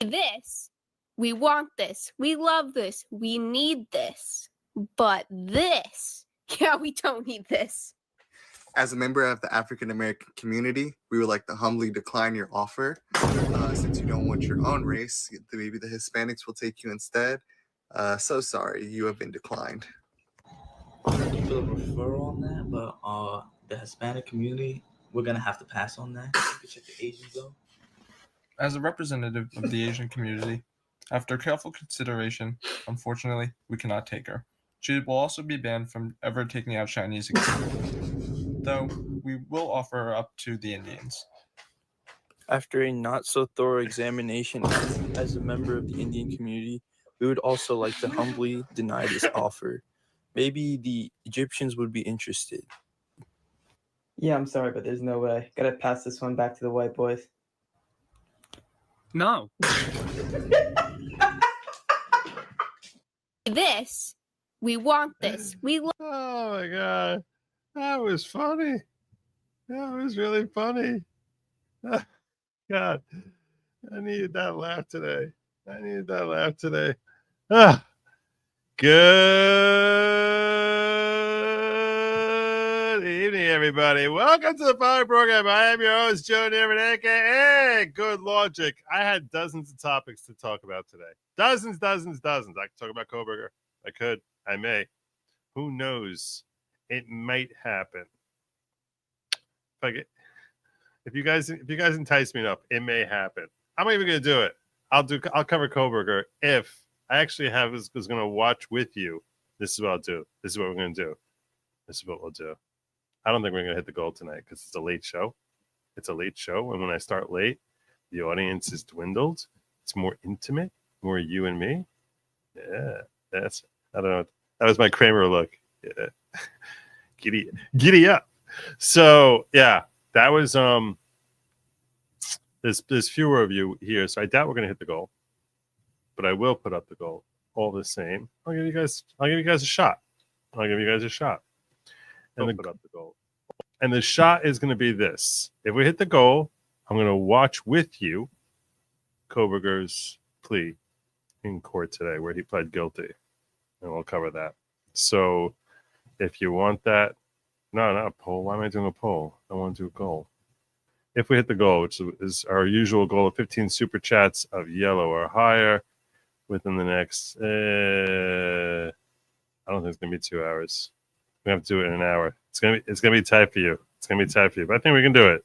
This, we want this, we love this, we need this, but this, yeah, we don't need this. As a member of the African American community, we would like to humbly decline your offer. Since you don't want your own race, maybe the Hispanics will take you instead. So sorry, you have been declined. Thank you for the referral on that, but the Hispanic community, we're gonna have to pass on that. You can check the Asians though. As a representative of the Asian community, after careful consideration, unfortunately, we cannot take her. She will also be banned from ever taking out Chinese again, though we will offer her up to the Indians. After a not-so-thorough examination as a member of the Indian community, we would also like to humbly deny this offer. Maybe the Egyptians would be interested. Yeah, I'm sorry, but there's no way. Gotta pass this one back to the white boys. No. This, we want this, we love. Oh my God. That was funny. That was really funny. God, I needed that laugh today. Good evening, everybody. Welcome to the Power Program. I am your host, Joe Nierman, aka Good Lawgic. I had dozens of topics to talk about today. Dozens. I could talk about Koberger. I may. Who knows? It might happen. If you guys entice me enough, it may happen. I'm not even gonna do it. I'll cover Koberger if I actually was gonna watch with you. This is what I'll do. This is what we're gonna do. This is what we'll do. I don't think we're gonna hit the goal tonight because it's a late show. And when I start late, the audience is dwindled. It's more intimate, more you and me. Yeah, I don't know. That was my Kramer look. Yeah. Giddy up. So yeah, that was there's fewer of you here, so I doubt we're gonna hit the goal. But I will put up the goal all the same. I'll give you guys a shot. And put up the goal. And the shot is gonna be this. If we hit the goal, I'm gonna watch with you Koberger's plea in court today, where he pled guilty. And we'll cover that. So if you want that, no, not a poll. Why am I doing a poll? I want to do a goal. If we hit the goal, which is our usual goal of 15 super chats of yellow or higher within the next, I don't think it's gonna be 2 hours. We have to do it in an hour. It's gonna be tight for you. But I think we can do it.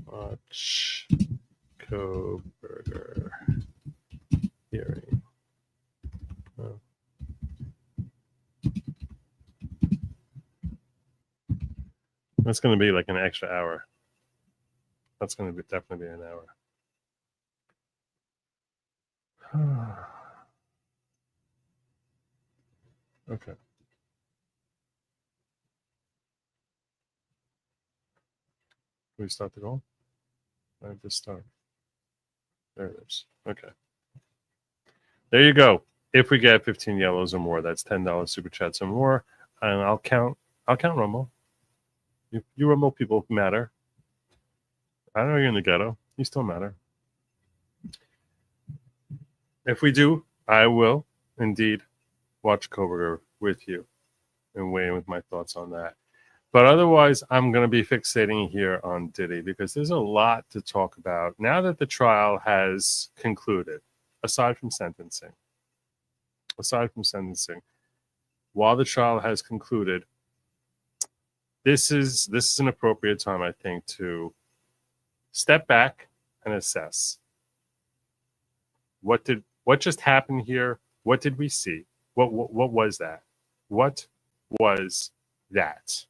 Watch Koberger hearing. Oh. That's going to be like an extra hour. That's going to definitely be an hour. Okay. Can we start the goal? I just start. There it is. Okay. There you go. If we get 15 yellows or more, that's $10 super chats or more, and I'll count Rumble. You Rumble people matter. I know you're in the ghetto. You still matter. If we do, I will indeed watch Koberger with you and weigh in with my thoughts on that. But otherwise, I'm going to be fixating here on Diddy because there's a lot to talk about now that the trial has concluded, aside from sentencing. While the trial has concluded, this is an appropriate time, I think, to step back and assess. What just happened here? What did we see? What was that? What was that?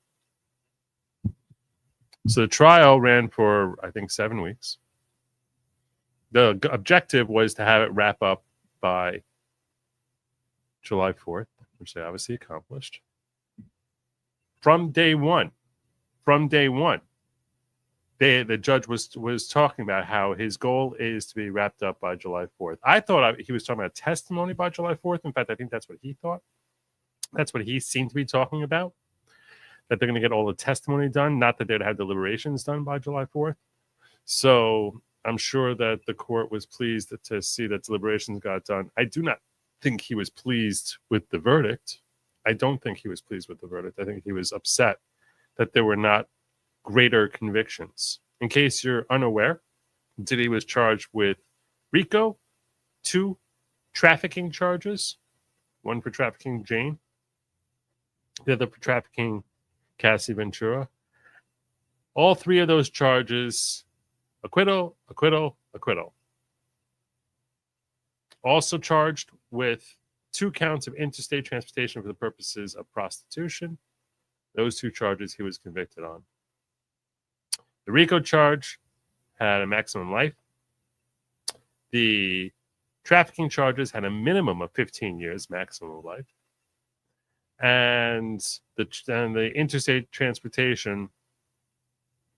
So the trial ran for, I think, 7 weeks. The objective was to have it wrap up by July 4th, which they obviously accomplished. From day one, the judge was talking about how his goal is to be wrapped up by July 4th. I thought he was talking about testimony by July 4th. In fact, I think that's what he thought. That's what he seemed to be talking about. that they're going to get all the testimony done, not that they'd have deliberations done by July 4th. So I'm sure that the court was pleased to see that deliberations got done. I do not think he was pleased with the verdict. I don't think he was pleased with the verdict. I think he was upset that there were not greater convictions. In case you're unaware, Diddy was charged with RICO, 2 trafficking charges, 1 for trafficking Jane, the other for trafficking Cassie Ventura. All 3 of those charges, acquittal, acquittal, acquittal. Also charged with 2 counts of interstate transportation for the purposes of prostitution. Those 2 charges he was convicted on. The RICO charge had a maximum life. The trafficking charges had a minimum of 15 years, maximum life. And the interstate transportation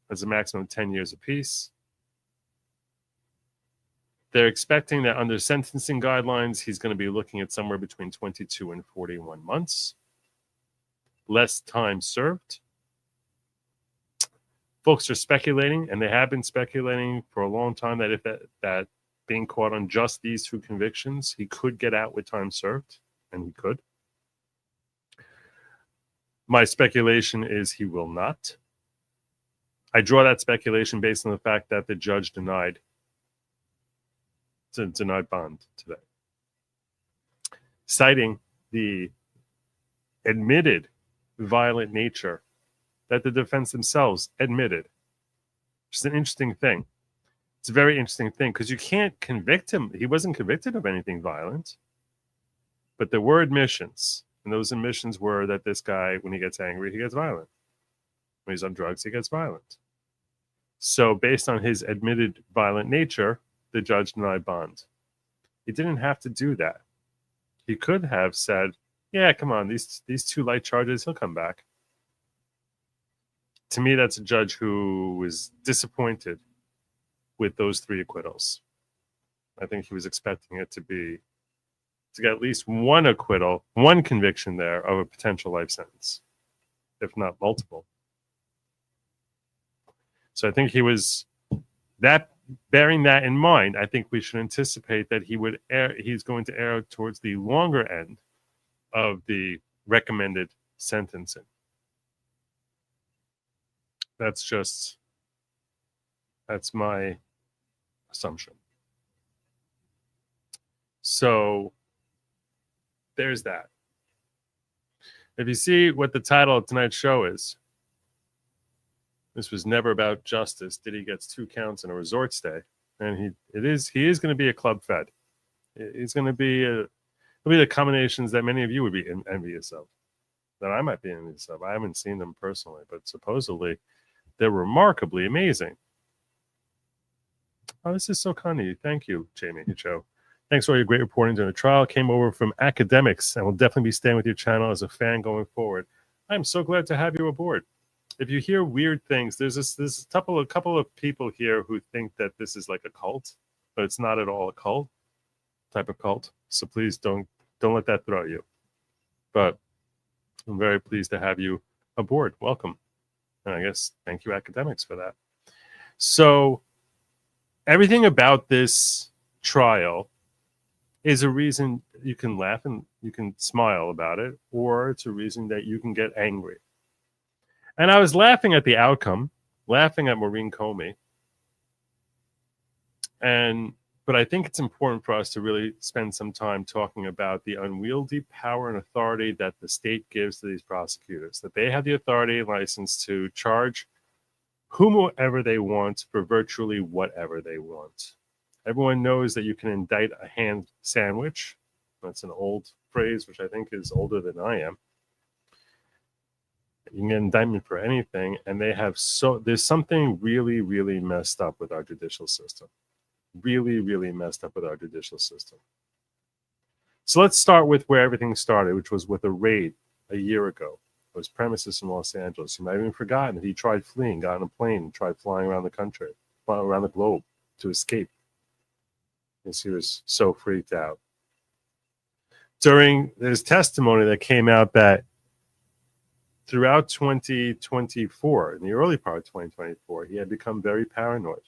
has a maximum of 10 years apiece. They're expecting that under sentencing guidelines, he's going to be looking at somewhere between 22 and 41 months. Less time served. Folks are speculating, and they have been speculating for a long time, that if that being caught on just these 2 convictions, he could get out with time served, and he could. My speculation is he will not. I draw that speculation based on the fact that the judge denied bond today, citing the admitted violent nature that the defense themselves admitted. Which is an interesting thing. It's a very interesting thing because you can't convict him. He wasn't convicted of anything violent, but there were admissions. And those admissions were that this guy, when he gets angry, he gets violent. When he's on drugs, he gets violent. So based on his admitted violent nature, the judge denied bond. He didn't have to do that. He could have said, yeah, come on, these 2 light charges, he'll come back. To me, that's a judge who was disappointed with those 3 acquittals. I think he was expecting it to get at least 1 acquittal, 1 conviction there of a potential life sentence, if not multiple. So I think he was bearing that in mind. I think we should anticipate that he's going to err towards the longer end of the recommended sentencing. That's my assumption. So there's that. If you see what the title of tonight's show is, this was never about justice. Diddy gets 2 counts in a resort stay, and he is going to be a club fed. He's going to be the combinations that many of you would be envious of, that I might be envious of. I haven't seen them personally, but supposedly they're remarkably amazing. Oh, this is so kind of you. Thank you, Jamie Cho. Thanks for all your great reporting during the trial. Came over from academics and will definitely be staying with your channel as a fan going forward. I'm so glad to have you aboard. If you hear weird things, there's a couple of people here who think that this is like a cult, but it's not at all a cult type of cult. So please don't let that throw you. But I'm very pleased to have you aboard. Welcome. And I guess thank you, academics, for that. So everything about this trial is a reason you can laugh and you can smile about it, or it's a reason that you can get angry. And I was laughing at the outcome, laughing at Maureen Comey. But I think it's important for us to really spend some time talking about the unwieldy power and authority that the state gives to these prosecutors, that they have the authority and license to charge whomever they want for virtually whatever they want. Everyone knows that you can indict a ham sandwich. That's an old phrase, which I think is older than I am. You can get indictment for anything, and there's something really, really messed up with our judicial system. Really, really messed up with our judicial system. So let's start with where everything started, which was with a raid a year ago. It was premises in Los Angeles. You might have even forgotten that he tried fleeing, got on a plane, and tried flying around the country, around the globe to escape, because he was so freaked out. During his testimony that came out that throughout 2024, in the early part of 2024, he had become very paranoid.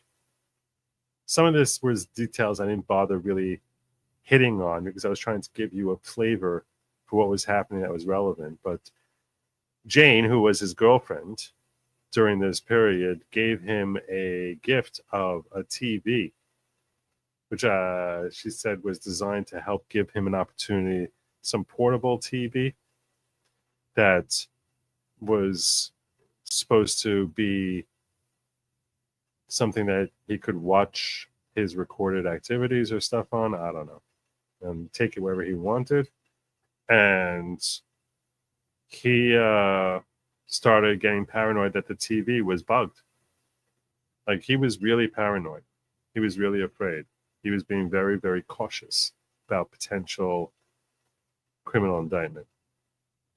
Some of this was details I didn't bother really hitting on because I was trying to give you a flavor for what was happening that was relevant. But Jane, who was his girlfriend during this period, gave him a gift of a TV, which she said was designed to help give him an opportunity, some portable TV that was supposed to be something that he could watch his recorded activities or stuff on. I don't know. And take it wherever he wanted. And he started getting paranoid that the TV was bugged. Like, he was really paranoid. He was really afraid. He was being very, very cautious about potential criminal indictment.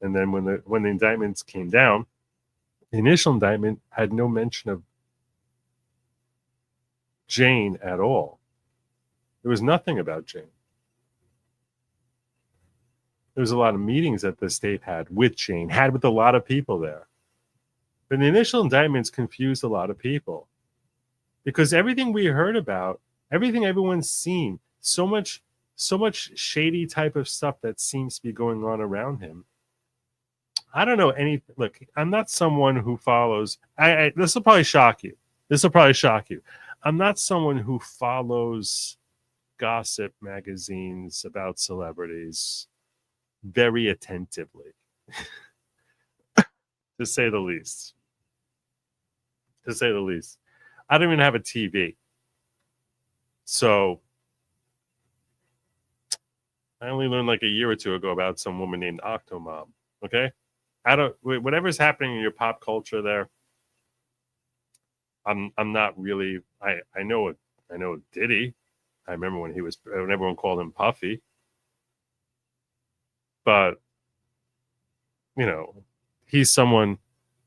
And then when the indictments came down, the initial indictment had no mention of Jane at all. There was nothing about Jane. There was a lot of meetings that the state had with Jane, had with a lot of people there. But the initial indictments confused a lot of people because everything we heard about, everything everyone's seen, so much shady type of stuff that seems to be going on around him. I don't know any. Look, I'm not someone who follows. This will probably shock you. I'm not someone who follows gossip magazines about celebrities very attentively, to say the least. I don't even have a TV. So I only learned like a year or two ago about some woman named Octomom. Okay? Whatever's happening in your pop culture there, I'm not really. I know Diddy. I remember when everyone called him Puffy. But he's some of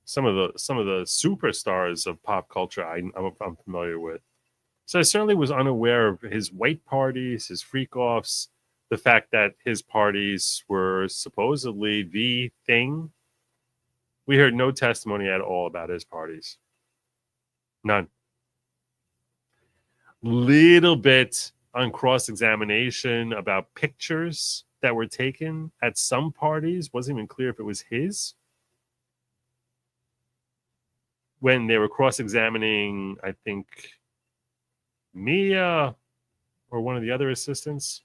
the superstars of pop culture I'm familiar with. So I certainly was unaware of his white parties, his freak offs, the fact that his parties were supposedly the thing. We heard no testimony at all about his parties. None. Little bit on cross-examination about pictures that were taken at some parties. Wasn't even clear if it was his. When they were cross-examining, I think, Mia or one of the other assistants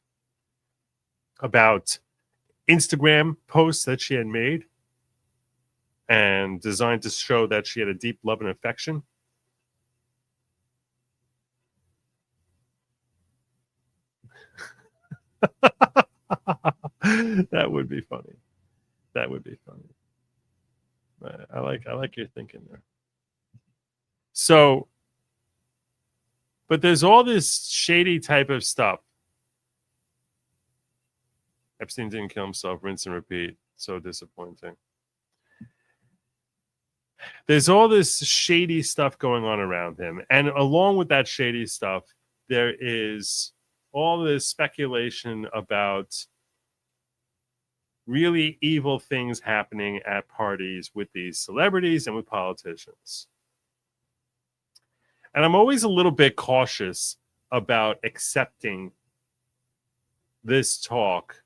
about Instagram posts that she had made and designed to show that she had a deep love and affection. That would be funny. I like your thinking there. So, but there's all this shady type of stuff. Epstein didn't kill himself, rinse and repeat. So disappointing. There's all this shady stuff going on around him. And along with that shady stuff, there is all this speculation about really evil things happening at parties with these celebrities and with politicians. And I'm always a little bit cautious about accepting this talk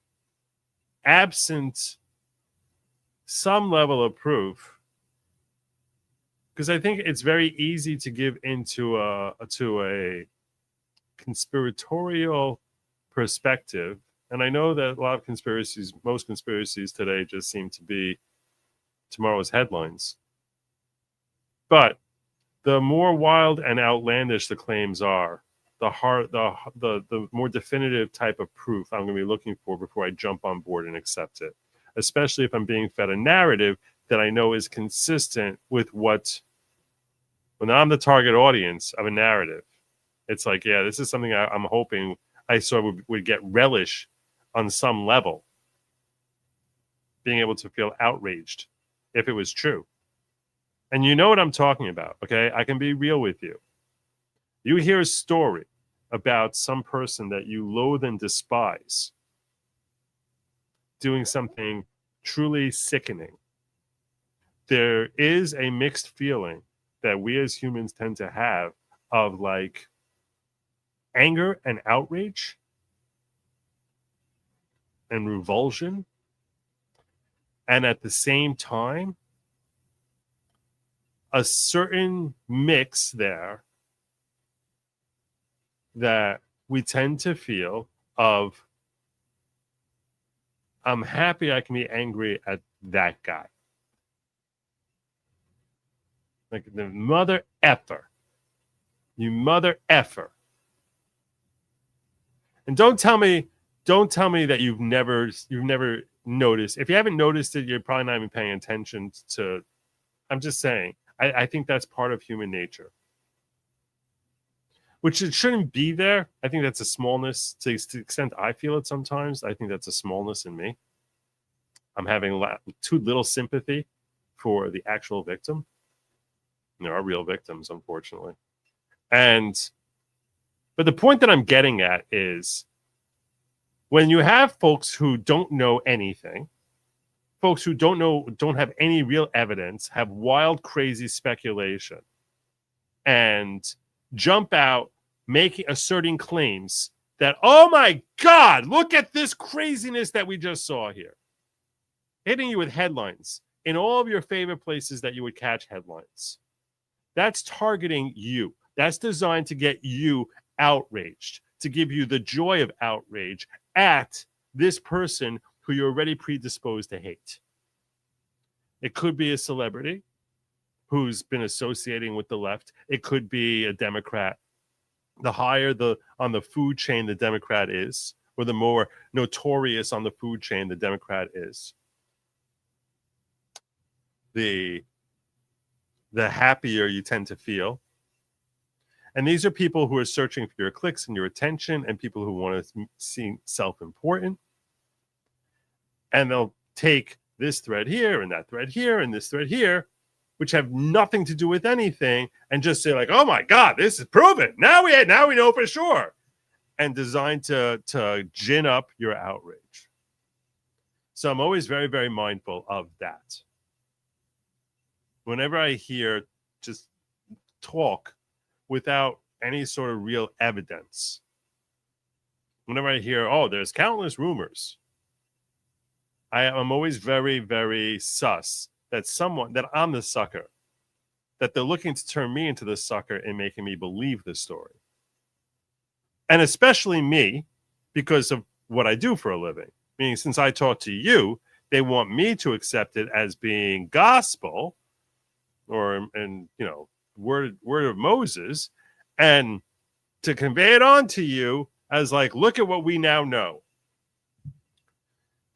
absent some level of proof, because I think it's very easy to give into a conspiratorial perspective. And I know that a lot of most conspiracies today just seem to be tomorrow's headlines. But the more wild and outlandish the claims are, the more definitive type of proof I'm going to be looking for before I jump on board and accept it. Especially if I'm being fed a narrative that I know is consistent with when I'm the target audience of a narrative. It's like, yeah, this is something I'm hoping I saw would get relish on some level. Being able to feel outraged if it was true. And you know what I'm talking about, okay? I can be real with you. You hear a story about some person that you loathe and despise doing something truly sickening, there is a mixed feeling that we as humans tend to have of like anger and outrage and revulsion, and at the same time a certain mix there that we tend to feel of, I'm happy I can be angry at that guy. Like the mother effer. You mother effer. And don't tell me that you've never noticed. If you haven't noticed it, you're probably not even paying attention to. I'm just saying. I think that's part of human nature, which it shouldn't be there. I think that's a smallness to the extent I feel it sometimes. I think that's a smallness in me. I'm having too little sympathy for the actual victim. And there are real victims, unfortunately. But the point that I'm getting at is when you have folks who don't know anything, folks who don't have any real evidence, have wild, crazy speculation, and jump out asserting claims that, oh my God, look at this craziness that we just saw here. Hitting you with headlines in all of your favorite places that you would catch headlines. That's targeting you. That's designed to get you outraged, to give you the joy of outrage at this person who you're already predisposed to hate. It could be a celebrity who's been associating with the left. It could be a Democrat. The higher on the food chain the Democrat is, or the more notorious on the food chain the Democrat is, the happier you tend to feel. And these are people who are searching for your clicks and your attention, and people who want to seem self-important. And they'll take this thread here and that thread here and this thread here, which have nothing to do with anything, and just say like, oh my God, this is proven. Now we know for sure. And designed to gin up your outrage. So I'm always very, very mindful of that. Whenever I hear just talk without any sort of real evidence, whenever I hear, oh, there's countless rumors, I'm always very, very sus that I'm the sucker, that they're looking to turn me into the sucker and making me believe this story. And especially me, because of what I do for a living. Meaning, since I talk to you, they want me to accept it as being gospel, or word of Moses, and to convey it on to you as like, look at what we now know.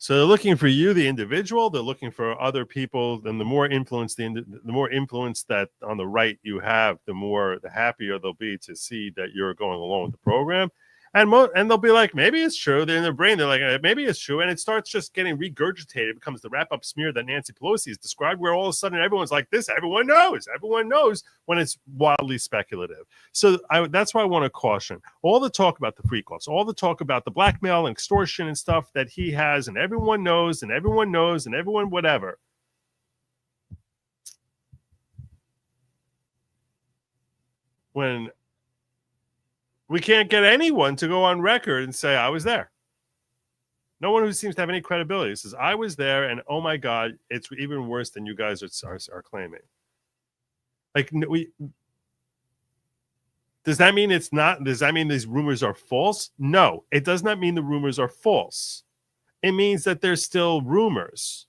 So they're looking for you, the individual. They're looking for other people. And the more influence, the more influence that on the right you have, the happier they'll be to see that you're going along with the program. And they'll be like, maybe it's true. They're in their brain. They're like, maybe it's true. And it starts just getting regurgitated. It becomes the wrap-up smear that Nancy Pelosi has described, where all of a sudden everyone's like this. Everyone knows when it's wildly speculative. So that's why I want to caution. All the talk about the free calls, all the talk about the blackmail and extortion and stuff that he has, and everyone knows, and everyone knows, and everyone whatever. When we can't get anyone to go on record and say, I was there. No one who seems to have any credibility says, I was there, and oh my God, it's even worse than you guys are claiming. Like, does that mean it's not? Does that mean these rumors are false? No, it does not mean the rumors are false. It means that there's still rumors,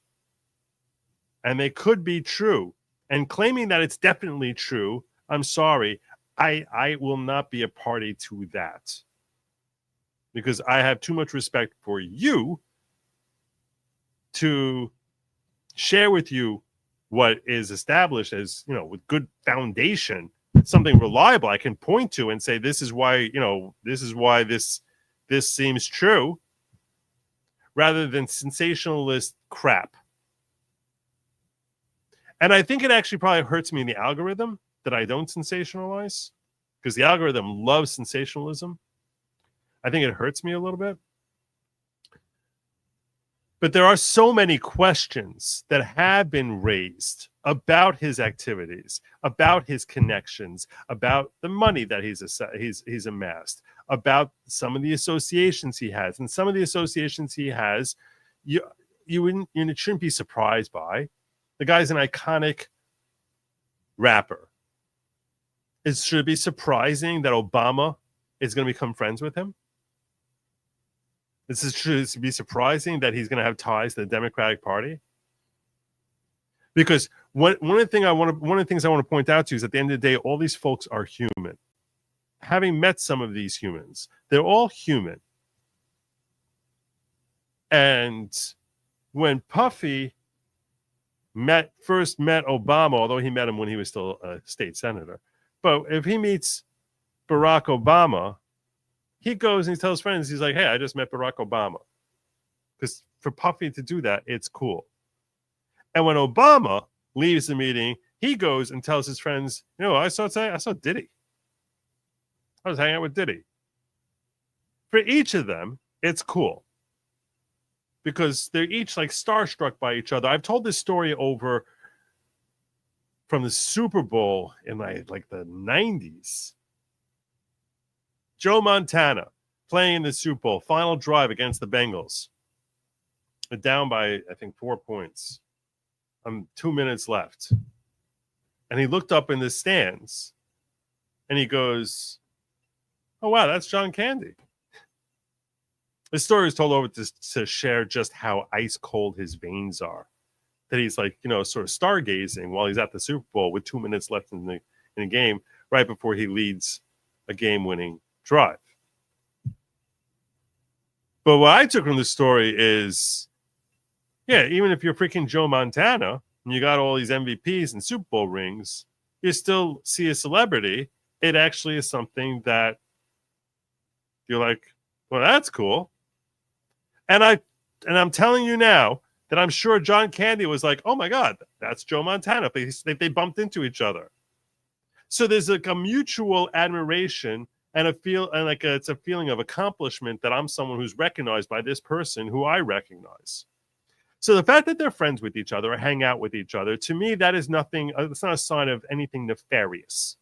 and they could be true. And claiming that it's definitely true, I'm sorry, I will not be a party to that, because I have too much respect for you to share with you what is established as, with good foundation, something reliable I can point to and say, this is why this seems true, rather than sensationalist crap. And I think it actually probably hurts me in the algorithm that I don't sensationalize, because the algorithm loves sensationalism. I think it hurts me a little bit. But there are so many questions that have been raised about his activities, about his connections, about the money that he's amassed, about some of the associations he has, and some of the associations he has, you shouldn't be surprised by. The guy's an iconic rapper. Should it be surprising that Obama is going to become friends with him? Should it be surprising that he's going to have ties to the Democratic Party? Because one of the things I want to point out to you is at the end of the day, all these folks are human. Having met some of these humans, they're all human. And when Puffy first met Obama, although he met him when he was still a state senator, but if he meets Barack Obama, he goes and he tells friends, he's like, hey, I just met Barack Obama. Because for Puffy to do that, it's cool. And when Obama leaves the meeting, he goes and tells his friends, I saw Diddy. I was hanging out with Diddy. For each of them, it's cool. Because they're each like starstruck by each other. I've told this story over from the Super Bowl in like the 90s. Joe Montana playing in the Super Bowl, final drive against the Bengals. They're down by, I think, 4 points. 2 minutes left. And he looked up in the stands and he goes, oh, wow, that's John Candy. The story is told over to share just how ice cold his veins are. That he's like, sort of stargazing while he's at the Super Bowl with 2 minutes left in the game, right before he leads a game-winning drive. But what I took from the story is, yeah, even if you're freaking Joe Montana and you got all these MVPs and Super Bowl rings, you still see a celebrity. It actually is something that you're like, well, that's cool. And I'm telling you now that I'm sure John Candy was like, oh my God, that's Joe Montana. They bumped into each other. So there's like a mutual admiration and it's a feeling of accomplishment that I'm someone who's recognized by this person who I recognize. So the fact that they're friends with each other or hang out with each other, to me, that is nothing. It's not a sign of anything nefarious.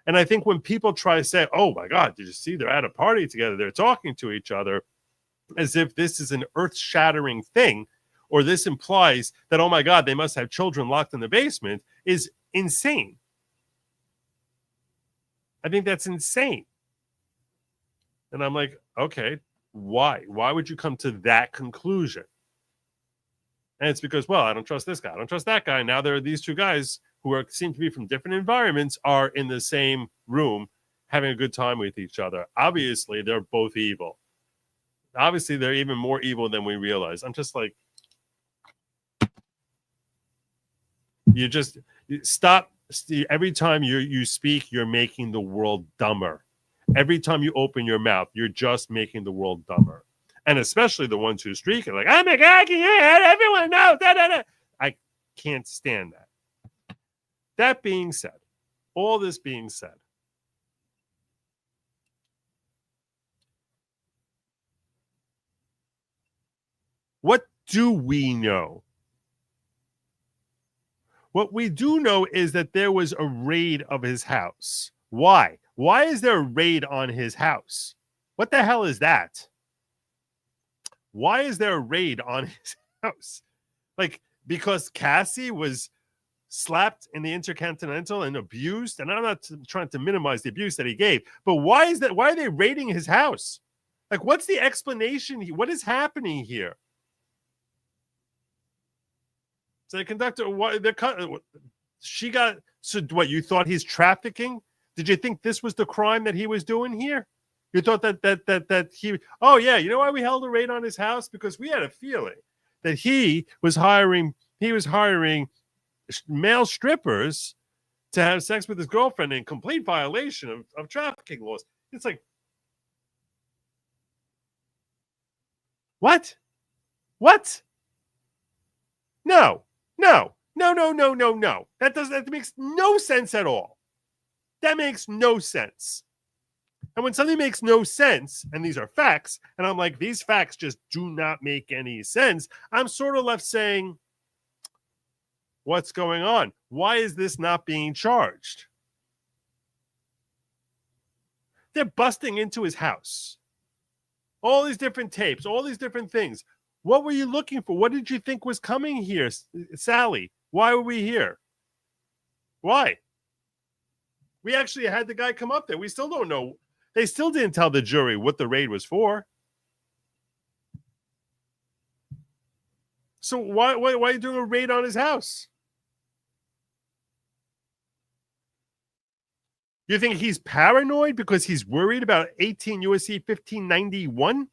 And I think when people try to say, oh my God, did you see they're at a party together, they're talking to each other, as if this is an earth-shattering thing, or this implies that, oh my God, they must have children locked in the basement, is insane. I think that's insane. And I'm like, okay, why? Why would you come to that conclusion? And it's because, well, I don't trust this guy. I don't trust that guy. Now there are these two guys who seem to be from different environments are in the same room having a good time with each other. Obviously, they're both evil. Obviously, they're even more evil than we realize. I'm just like, you stop. Every time you speak, you're making the world dumber. Every time you open your mouth, you're just making the world dumber. And especially the ones who streak it like, oh my God, everyone knows. Da, da, da. I can't stand that. That being said, all this being said, what do we know? What we do know is that there was a raid of his house. Why? Why is there a raid on his house? What the hell is that? Why is there a raid on his house? Like, because Cassie was slapped in the Intercontinental and abused? And I'm not trying to minimize the abuse that he gave, but why is that? Why are they raiding his house? Like, what's the explanation? What is happening here? So the conductor, she got, so what, you thought he's trafficking? Did you think this was the crime that he was doing here? You thought that he, oh yeah, you know why we held a raid on his house? Because we had a feeling that he was hiring male strippers to have sex with his girlfriend in complete violation of trafficking laws. It's like, what? No. That makes no sense at all. That makes no sense. And when something makes no sense, and these are facts, and I'm like, these facts just do not make any sense, I'm sort of left saying, What's going on? Why is this not being charged? They're busting into his house. All these different tapes, all these different things. What were you looking for? What did you think was coming here, Sally? Why were we here? Why? We actually had the guy come up there. We still don't know. They still didn't tell the jury what the raid was for. So why are you doing a raid on his house? You think he's paranoid because he's worried about 18 U.S.C. 1591?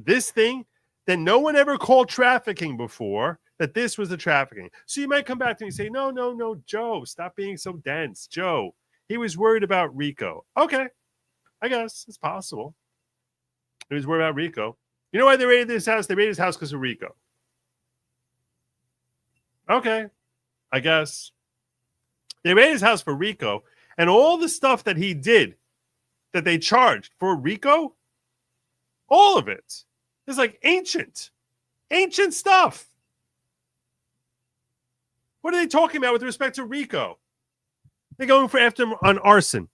This thing that no one ever called trafficking before, that this was the trafficking. So you might come back to me and say, no, Joe, stop being so dense. Joe, he was worried about RICO. Okay, I guess it's possible. He was worried about RICO. You know why they raided this house? They raided his house because of RICO. Okay, I guess. They raided his house for RICO, and all the stuff that he did that they charged for RICO, all of it is like ancient stuff. What are they talking about with respect to RICO? They're going after him on arson.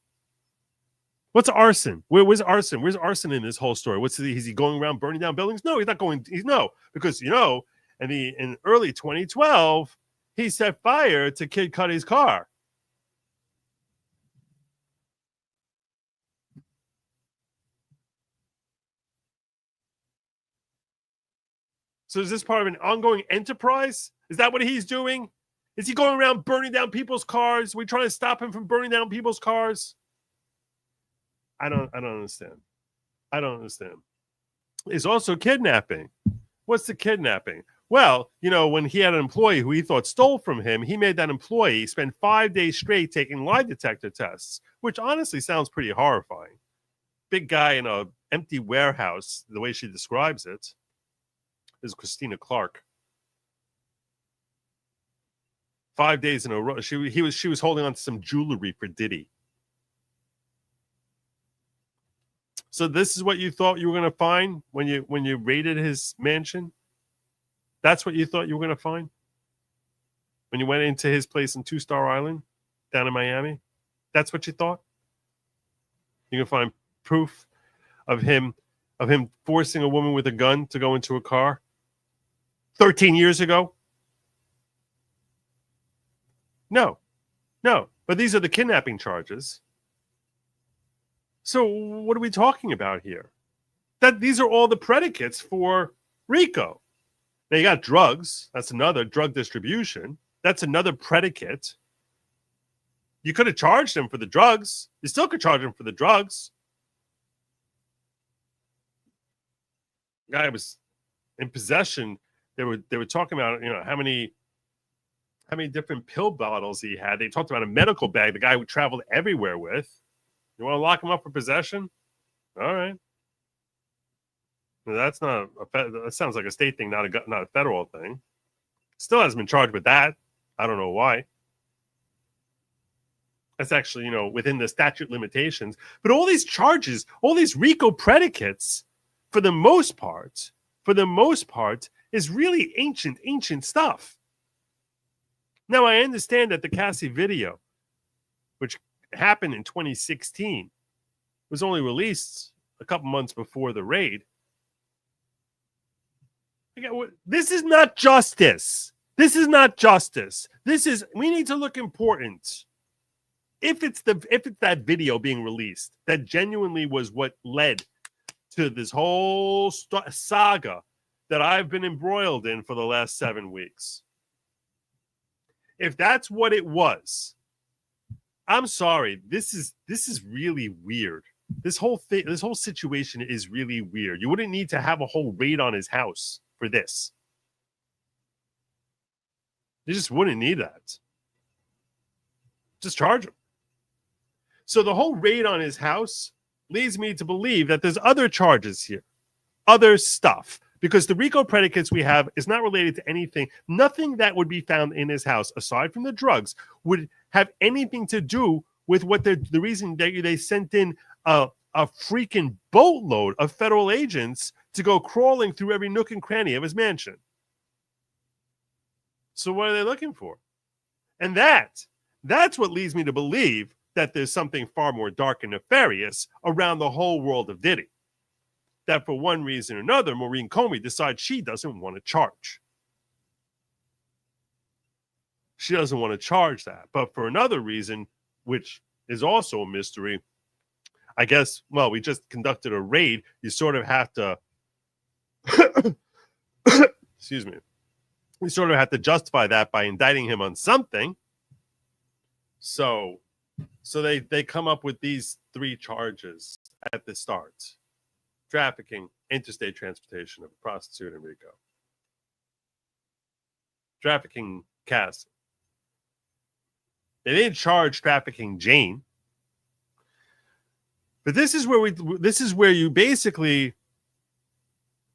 What's arson? Where's arson? Where's arson in this whole story? Is he going around burning down buildings? No, he's not going. Because in early 2012, he set fire to Kid Cudi's car. So is this part of an ongoing enterprise? Is that what he's doing? Is he going around burning down people's cars? Are we trying to stop him from burning down people's cars? I don't understand. I don't understand. It's also kidnapping. What's the kidnapping? Well, when he had an employee who he thought stole from him, he made that employee spend 5 days straight taking lie detector tests, which honestly sounds pretty horrifying. Big guy in an empty warehouse, the way she describes it, is Christina Clark. 5 days in a row. She was holding on to some jewelry for Diddy. So this is what you thought you were going to find when you raided his mansion? That's what you thought you were going to find? When you went into his place in Two Star Island down in Miami? That's what you thought? You can find proof of him forcing a woman with a gun to go into a car 13 years ago? No. But these are the kidnapping charges. So what are we talking about here? That these are all the predicates for RICO. Now you got drugs. That's another drug distribution. That's another predicate. You could have charged him for the drugs. You still could charge him for the drugs. Guy was in possession. They were talking about how many different pill bottles he had. They talked about a medical bag the guy who traveled everywhere with. You want to lock him up for possession? All right. That's not that sounds like a state thing, not a federal thing. Still hasn't been charged with that. I don't know why. That's actually, within the statute limitations. But all these charges, all these RICO predicates, for the most part, is really ancient stuff. Now, I understand that the Cassie video, which happened in 2016, was only released a couple months before the raid. This is not justice. We need to look important. If it's that video being released that genuinely was what led to this whole saga that I've been embroiled in for the last 7 weeks. If that's what it was, I'm sorry. This is really weird. This whole situation is really weird. You wouldn't need to have a whole raid on his house for this. You just wouldn't need that. Just charge him. So the whole raid on his house leads me to believe that there's other charges here, other stuff, because the RICO predicates we have is not related to anything. Nothing that would be found in his house, aside from the drugs, would have anything to do with what the reason they sent in a freaking boatload of federal agents to go crawling through every nook and cranny of his mansion. So what are they looking for? And that's what leads me to believe that there's something far more dark and nefarious around the whole world of Diddy. That for one reason or another, Maureen Comey decides she doesn't want to charge. She doesn't want to charge that. But for another reason, which is also a mystery, I guess, well, we just conducted a raid. You sort of have to, excuse me, we sort of have to justify that by indicting him on something. So they come up with these 3 charges at the start. Trafficking, interstate transportation of a prostitute in Rico. Trafficking Cassie. They didn't charge trafficking Jane. But this is where you basically,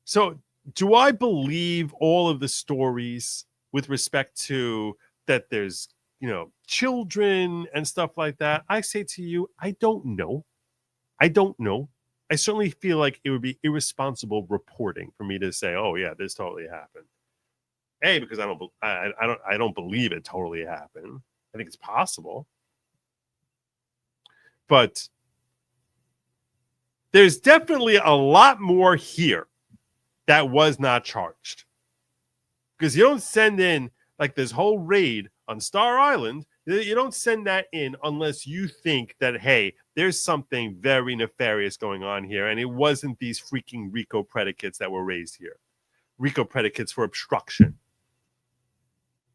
so do I believe all of the stories with respect to that there's, children and stuff like that? I say to you, I don't know. I certainly feel like it would be irresponsible reporting for me to say, "Oh yeah, this totally happened." A, because I don't believe it totally happened. I think it's possible, but there's definitely a lot more here that was not charged, because you don't send in like this whole raid on Star Island. You don't send that in unless you think that, hey, there's something very nefarious going on here, and it wasn't these freaking RICO predicates that were raised here. RICO predicates for obstruction.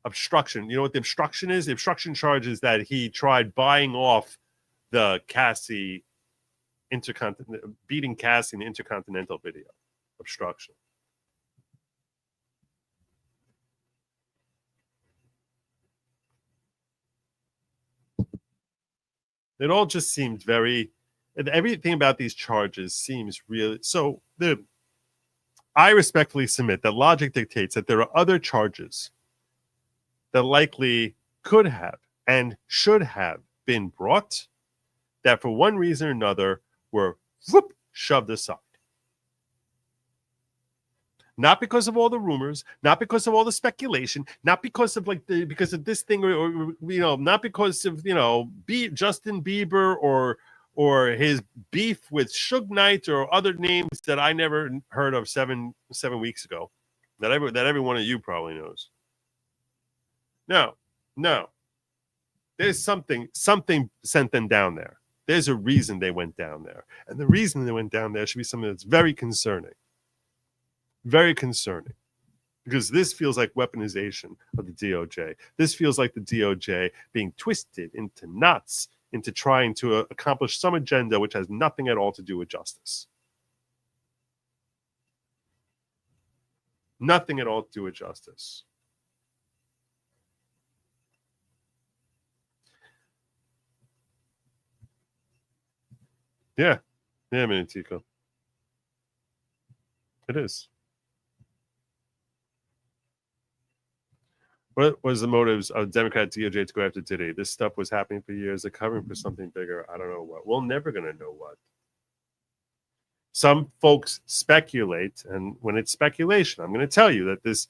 Obstruction. You know what the obstruction is? The obstruction charge is that he tried buying off the Cassie beating Cassie in the Intercontinental video. Obstruction. It all just seemed everything about these charges seems really, so I respectfully submit that logic dictates that there are other charges that likely could have and should have been brought that for one reason or another were shoved aside. Not because of all the rumors, not because of all the speculation, not because of because of this thing, or not because of Justin Bieber or his beef with Suge Knight or other names that I never heard of seven weeks ago, that every one of you probably knows. No. There's something sent them down there. There's a reason they went down there, and the reason they went down there should be something that's very concerning. Very concerning, because this feels like weaponization of the DOJ. This feels like the DOJ being twisted into knots into trying to accomplish some agenda which has nothing at all to do with justice. Nothing at all to do with justice. Yeah, Minitico. It is. What was the motives of Democrat DOJ to go after Diddy? This stuff was happening for years. They're covering for something bigger. I don't know what. We're never going to know what. Some folks speculate, and when it's speculation, I'm going to tell you that this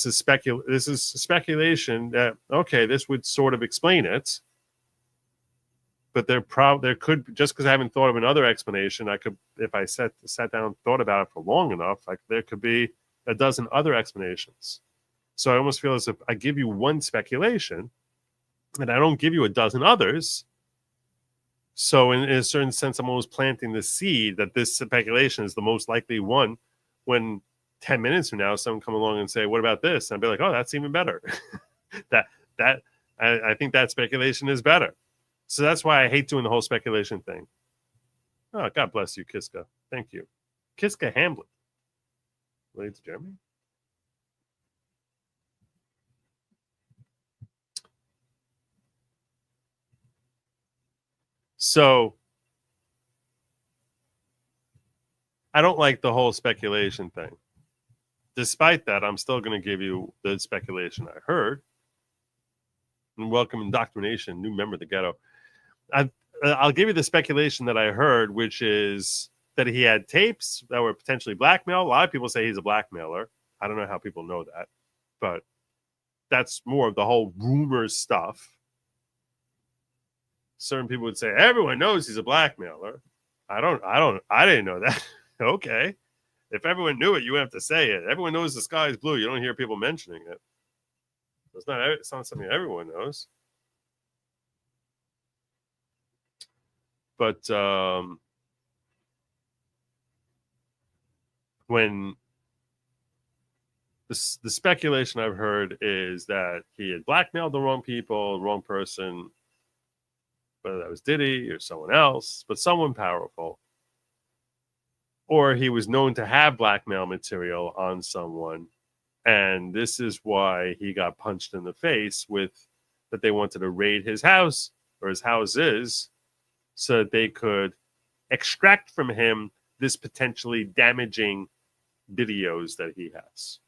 is speculation that, okay, this would sort of explain it. But there could, just because I haven't thought of another explanation, I could, if I sat down and thought about it for long enough, there could be a dozen other explanations. So I almost feel as if I give you one speculation and I don't give you a dozen others. So in a certain sense, I'm almost planting the seed that this speculation is the most likely one, when 10 minutes from now, someone come along and say, what about this? And I'll be like, oh, that's even better. I think that speculation is better. So that's why I hate doing the whole speculation thing. Oh, God bless you, Kiska. Thank you. Kiska Hamblin. Related to Jeremy? So I don't like the whole speculation thing. Despite that, I'm still going to give you the speculation I heard. And welcome Indoctrination, new member of the ghetto. I'll give you the speculation that I heard, which is that he had tapes that were potentially blackmail. A lot of people say he's a blackmailer. I don't know how people know that, but that's more of the whole rumor stuff. Certain people would say everyone knows he's a blackmailer. I didn't know that. Okay. If everyone knew it, you wouldn't have to say it. Everyone knows the sky is blue. You don't hear people mentioning it. It's not something everyone knows. But when the speculation I've heard is that he had blackmailed the wrong people, the wrong person, whether that was Diddy or someone else, but someone powerful, or he was known to have blackmail material on someone, and this is why he got punched in the face with that they wanted to raid his house or his houses so that they could extract from him this potentially damaging videos that he has.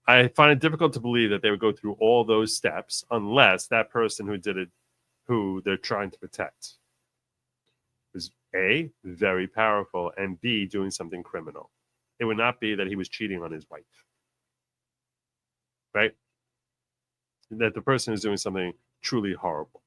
I find it difficult to believe that they would go through all those steps unless that person who did it, who they're trying to protect, is A, very powerful, and B, doing something criminal. It would not be that he was cheating on his wife, right? That the person is doing something truly horrible.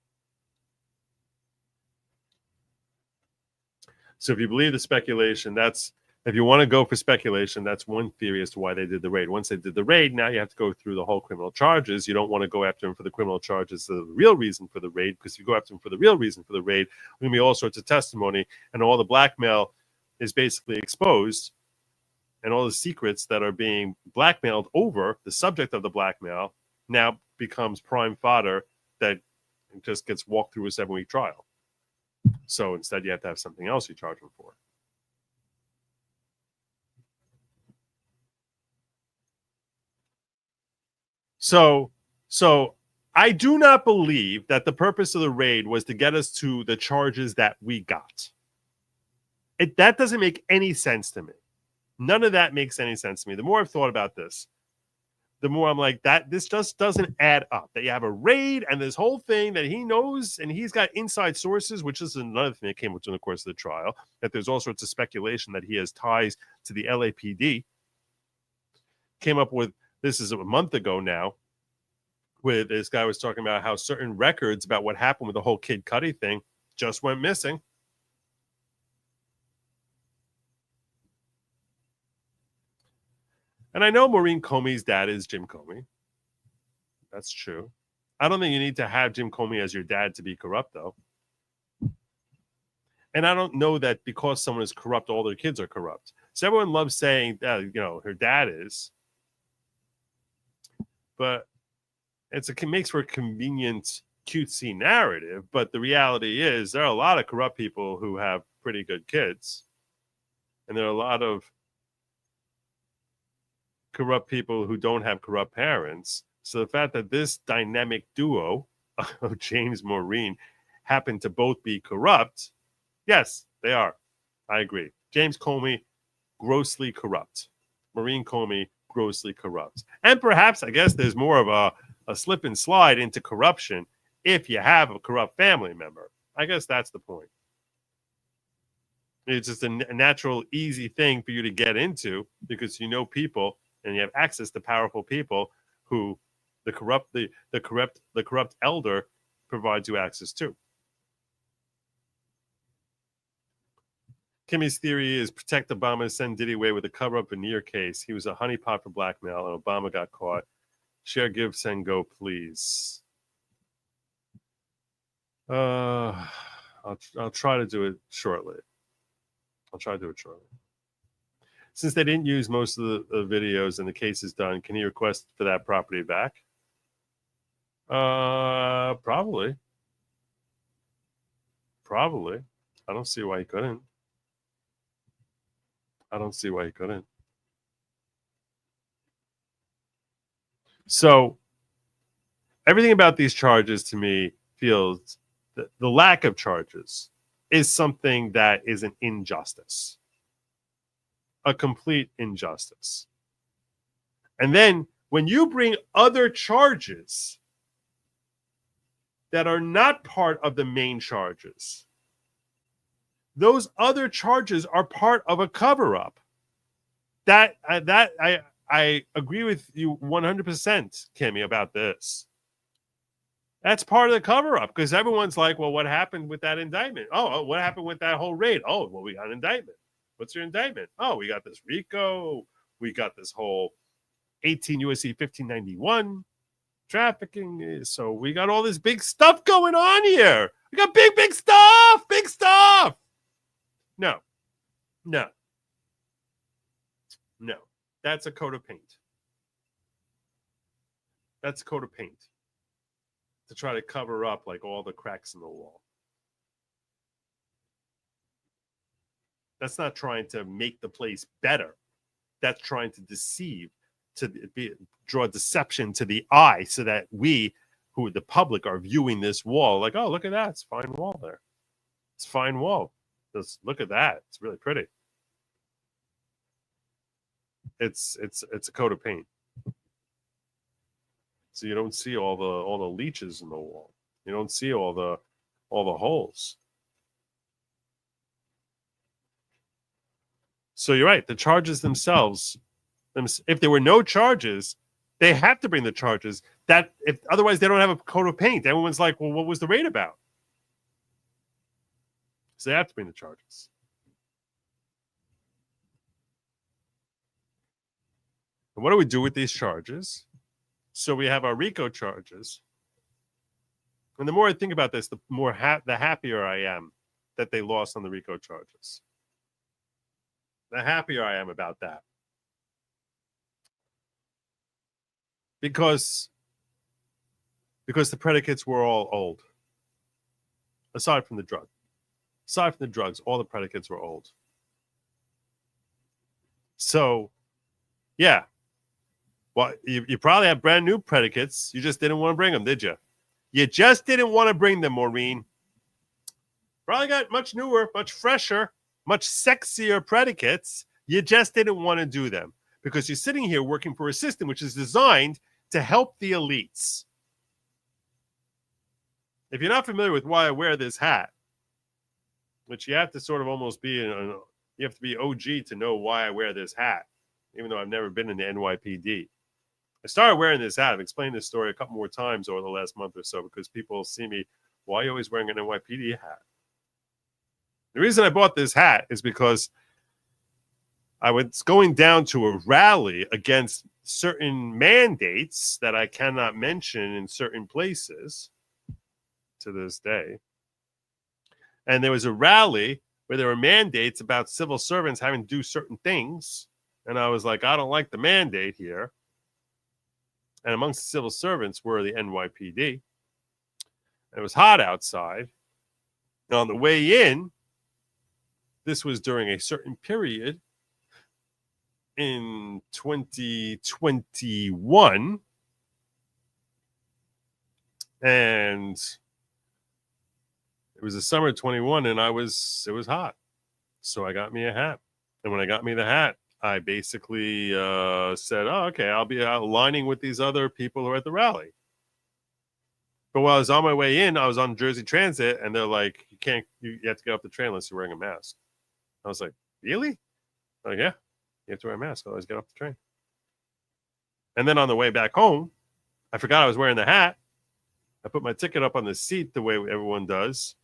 So if you believe the speculation, if you want to go for speculation, that's one theory as to why they did the raid. Once they did the raid, now you have to go through the whole criminal charges. You don't want to go after him for the criminal charges, the real reason for the raid, because if you go after him for the real reason for the raid, there's going to be all sorts of testimony, and all the blackmail is basically exposed, and all the secrets that are being blackmailed over, the subject of the blackmail, now becomes prime fodder that just gets walked through a 7-week trial. So instead, you have to have something else you charge him for. So I do not believe that the purpose of the raid was to get us to the charges that we got. That doesn't make any sense to me. None of that makes any sense to me. The more I've thought about this, the more I'm like, this just doesn't add up. That you have a raid and this whole thing that he knows, and he's got inside sources, which is another thing that came up during the course of the trial, that there's all sorts of speculation that he has ties to the LAPD. Came up with, this is a month ago now, where this guy was talking about how certain records about what happened with the whole Kid Cudi thing just went missing. And I know Maureen Comey's dad is Jim Comey. That's true. I don't think you need to have Jim Comey as your dad to be corrupt, though. And I don't know that because someone is corrupt, all their kids are corrupt. So everyone loves saying that, her dad is. But it makes for a convenient, cutesy narrative. But the reality is there are a lot of corrupt people who have pretty good kids. And there are a lot of corrupt people who don't have corrupt parents. So the fact that this dynamic duo of James Maureen happen to both be corrupt, yes, they are. I agree. James Comey, grossly corrupt. Maureen Comey, grossly corrupt. And perhaps, I guess, there's more of a slip and slide into corruption if you have a corrupt family member. I guess that's the point. It's just a natural, easy thing for you to get into because you know people and you have access to powerful people who the corrupt elder provides you access to. Kimmy's theory is protect Obama, send Diddy away with a cover-up veneer case. He was a honeypot for blackmail, and Obama got caught. Share, give, send, go, please. I'll try to do it shortly. Since they didn't use most of the videos and the case is done, can he request for that property back? Probably. I don't see why he couldn't. So everything about these charges to me feels that the lack of charges is something that is an injustice, a complete injustice. And then when you bring other charges that are not part of the main charges, those other charges are part of a cover-up. I agree with you 100%, Kimmy, about this. That's part of the cover-up because everyone's like, well, what happened with that indictment? Oh, what happened with that whole raid? Oh, well, we got an indictment. What's your indictment? Oh, we got this RICO. We got this whole 18 U.S.C. 1591 trafficking. So we got all this big stuff going on here. We got big stuff. Big stuff. No. That's a coat of paint. That's a coat of paint to try to cover up like all the cracks in the wall. That's not trying to make the place better. That's trying to deceive, draw deception to the eye so that we, who the public, are viewing this wall like, oh, look at that. It's a fine wall there. It's a fine wall. Just look at that. It's really pretty. It's a coat of paint. So you don't see all the leeches in the wall. You don't see all the holes. So you're right. The charges themselves, if there were no charges, they have to bring the charges. Otherwise they don't have a coat of paint. Everyone's like, well, what was the raid about? So they have to bring the charges. And what do we do with these charges? So we have our RICO charges. And the more I think about this, the more the happier I am that they lost on the RICO charges. The happier I am about that. Because the predicates were all old. Aside from the drug. Aside from the drugs, all the predicates were old. So, yeah. Well, you probably have brand new predicates. You just didn't want to bring them, did you? You just didn't want to bring them, Maureen. Probably got much newer, much fresher, much sexier predicates. You just didn't want to do them because you're sitting here working for a system which is designed to help the elites. If you're not familiar with why I wear this hat, which you have to sort of almost be, you have to be OG to know why I wear this hat, even though I've never been in the NYPD. I started wearing this hat. I've explained this story a couple more times over the last month or so because people see me, why are you always wearing an NYPD hat? The reason I bought this hat is because I was going down to a rally against certain mandates that I cannot mention in certain places to this day. And there was a rally where there were mandates about civil servants having to do certain things. And I was like, I don't like the mandate here. And amongst the civil servants were the NYPD. And it was hot outside. And on the way in, this was during a certain period in 2021. And it was the summer of 21, and it was hot. So I got me a hat. And when I got me the hat, I basically said, oh, okay, I'll be aligning with these other people who are at the rally. But while I was on my way in, I was on Jersey Transit, and they're like, you have to get off the train unless you're wearing a mask. I was like, really? Like, yeah, you have to wear a mask, otherwise get off the train. And then on the way back home, I forgot I was wearing the hat. I put my ticket up on the seat the way everyone does.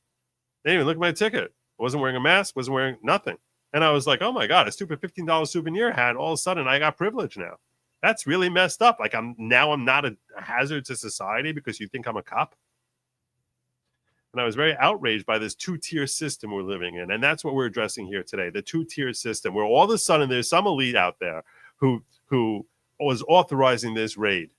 They didn't even look at my ticket. I wasn't wearing a mask, wasn't wearing nothing. And I was like, oh my God, a stupid $15 souvenir hat. All of a sudden, I got privilege now. That's really messed up. Like I'm not a hazard to society because you think I'm a cop. And I was very outraged by this two-tier system we're living in. And that's what we're addressing here today, the two-tier system, where all of a sudden there's some elite out there who was authorizing this raid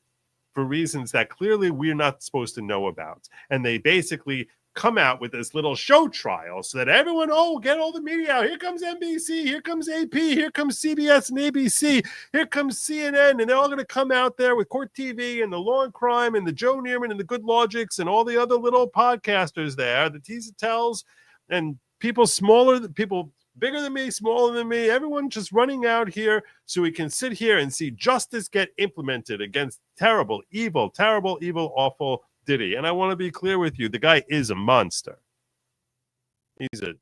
for reasons that clearly we're not supposed to know about. And they basically come out with this little show trial so that everyone, get all the media out. Here comes NBC, here comes AP, here comes CBS and ABC, here comes CNN, and they're all going to come out there with Court TV and the Law and Crime and the Joe Neerman and the Good Lawgics and all the other little podcasters there, the Teaser Tells, and people bigger than me, smaller than me, everyone just running out here so we can sit here and see justice get implemented against terrible, evil, awful Diddy. And I want to be clear with you, the guy is a monster. He's a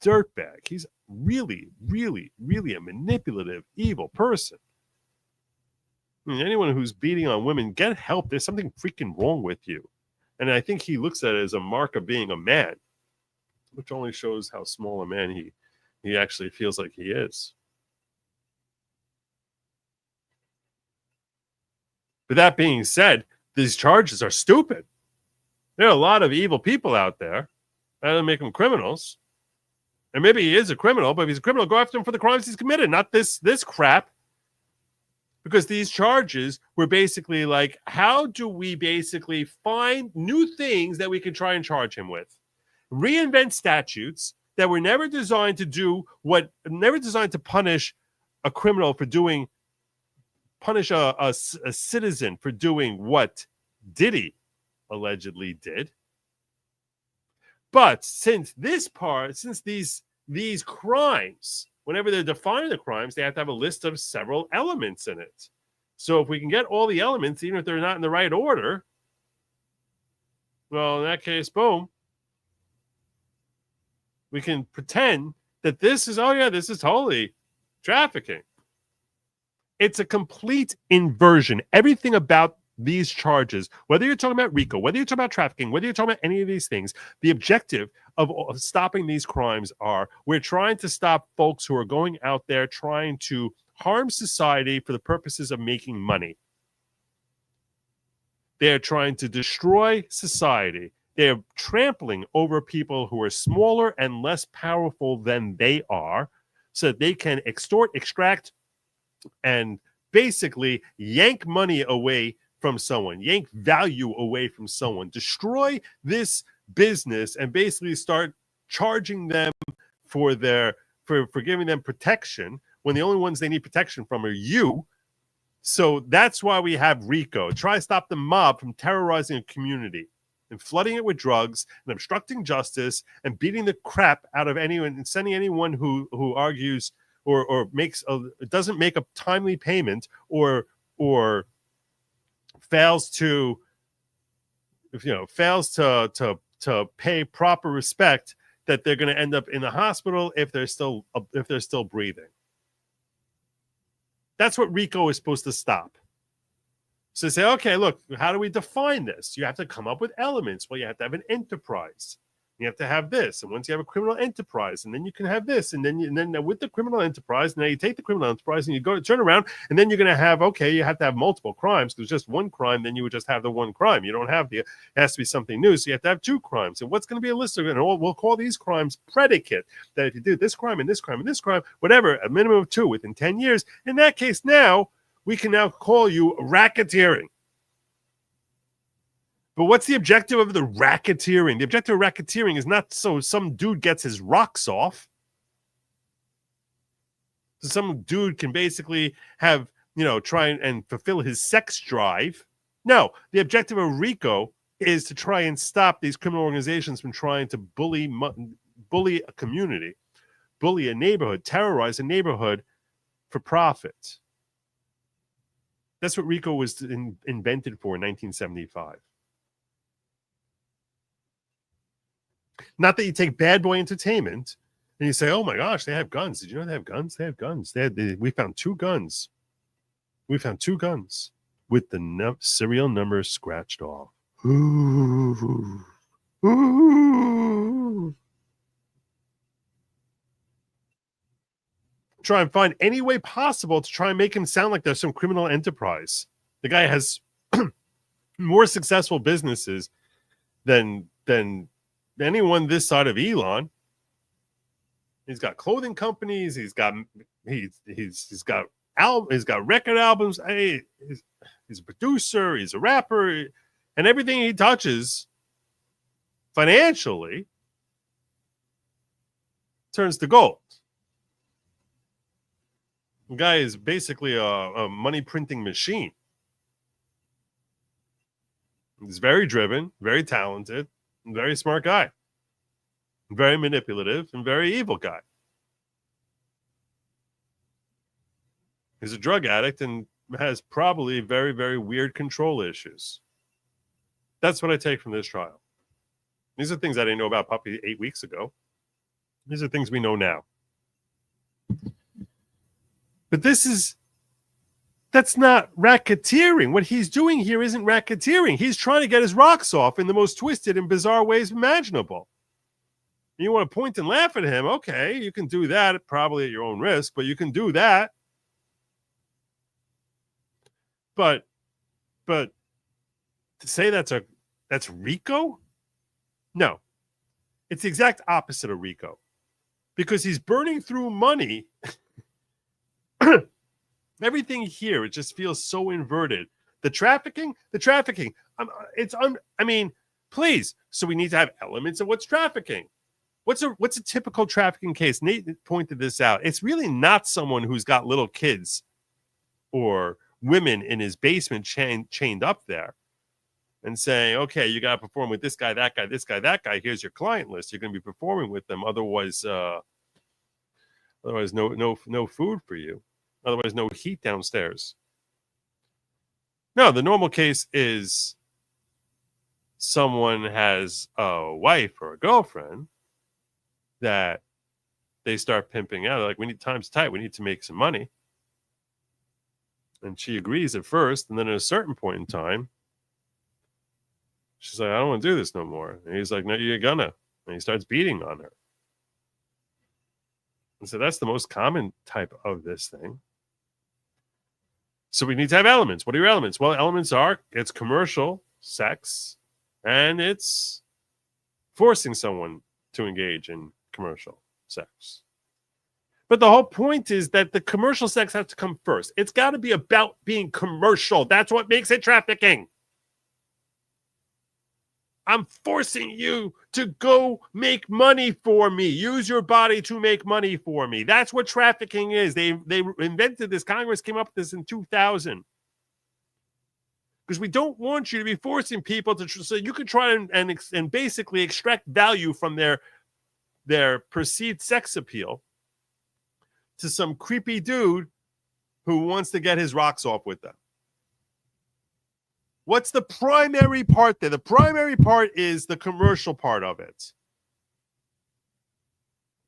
dirtbag. He's really, really, really a manipulative, evil person. I mean, anyone who's beating on women, get help. There's something freaking wrong with you. And I think he looks at it as a mark of being a man, which only shows how small a man he actually feels like he is. But that being said, these charges are stupid. There are a lot of evil people out there. That doesn't make them criminals. And maybe he is a criminal, but if he's a criminal, go after him for the crimes he's committed, not this crap. Because these charges were basically like, how do we basically find new things that we can try and charge him with? Reinvent statutes that were never designed to punish a criminal for doing, punish a citizen for doing what Diddy allegedly did. But since these crimes, whenever they're defining the crimes, they have to have a list of several elements in it. So if we can get all the elements, even if they're not in the right order, well, in that case, boom, we can pretend that this is totally trafficking. It's a complete inversion. Everything about these charges, whether you're talking about RICO, whether you're talking about trafficking, whether you're talking about any of these things, the objective of stopping these crimes we're trying to stop folks who are going out there trying to harm society for the purposes of making money. They're trying to destroy society. They're trampling over people who are smaller and less powerful than they are so that they can extort, extract, and basically yank money away from someone, yank value away from someone, destroy this business, and basically start charging them for giving them protection when the only ones they need protection from are you. So that's why we have RICO. Try to stop the mob from terrorizing a community and flooding it with drugs and obstructing justice and beating the crap out of anyone and sending anyone who argues or doesn't make a timely payment or fails to pay proper respect, that they're going to end up in the hospital if they're still breathing. That's what RICO is supposed to stop. So they say, okay, look, how do we define this? You have to come up with elements. Well, you have to have an enterprise. You have to have this, and once you have a criminal enterprise, and then you can have this, and then with the criminal enterprise, now you take the criminal enterprise and you go to turn around, and then you're going to have, okay, you have to have multiple crimes. There's just one crime, then you would just have the one crime. You don't have it has to be something new, so you have to have two crimes. And what's going to be a list of it? And we'll call these crimes predicate. That if you do this crime and this crime and this crime, whatever, a minimum of 2 within 10 years. In that case, now we can now call you racketeering. But what's the objective of the racketeering? The objective of racketeering is not so some dude gets his rocks off. So some dude can basically have, try and fulfill his sex drive. No, the objective of RICO is to try and stop these criminal organizations from trying to bully a community, bully a neighborhood, terrorize a neighborhood for profit. That's what RICO was invented for in 1975. Not that you take Bad Boy Entertainment and you say, oh my gosh, they have guns. Did you know they have guns? They have guns. We found 2 guns. We found 2 guns with the serial number scratched off. Ooh. Ooh. Try and find any way possible to try and make him sound like there's some criminal enterprise. The guy has more successful businesses than anyone this side of Elon. He's got clothing companies. He's got record albums. He's a producer. He's a rapper, and everything he touches financially turns to gold. The guy is basically a money printing machine. He's very driven, very talented, and very smart guy. Very manipulative and very evil guy. He's a drug addict and has probably very, very weird control issues. That's what I take from this trial. These are things I didn't know about probably 8 weeks ago. These are things we know now. But that's not racketeering. What he's doing here isn't racketeering. He's trying to get his rocks off in the most twisted and bizarre ways imaginable. You want to point and laugh at him, okay, you can do that, probably at your own risk, but you can do that. But to say that's RICO? No. It's the exact opposite of RICO. Because he's burning through money. Everything here, it just feels so inverted. The trafficking. Please. So we need to have elements of what's trafficking. What's a typical trafficking case? Nate pointed this out. It's really not someone who's got little kids or women in his basement chained up there and saying, okay, you got to perform with this guy, that guy, this guy, that guy. Here's your client list. You're going to be performing with them. Otherwise, no food for you. Otherwise, no heat downstairs. No, the normal case is someone has a wife or a girlfriend that they start pimping out. They're like, we need time's tight. We need to make some money. And she agrees at first. And then at a certain point in time, she's like, I don't want to do this no more. And he's like, no, you're gonna. And he starts beating on her. And so that's the most common type of this thing. So we need to have elements. What are your elements? Well, elements are, it's commercial sex and it's forcing someone to engage in commercial sex. But the whole point is that the commercial sex has to come first. It's got to be about being commercial. That's what makes it trafficking. I'm forcing you to go make money for me. Use your body to make money for me. That's what trafficking is. They invented this. Congress came up with this in 2000. Because we don't want you to be forcing people to, so you can try and basically extract value from their perceived sex appeal to some creepy dude who wants to get his rocks off with them. What's the primary part there? The primary is the commercial part of it.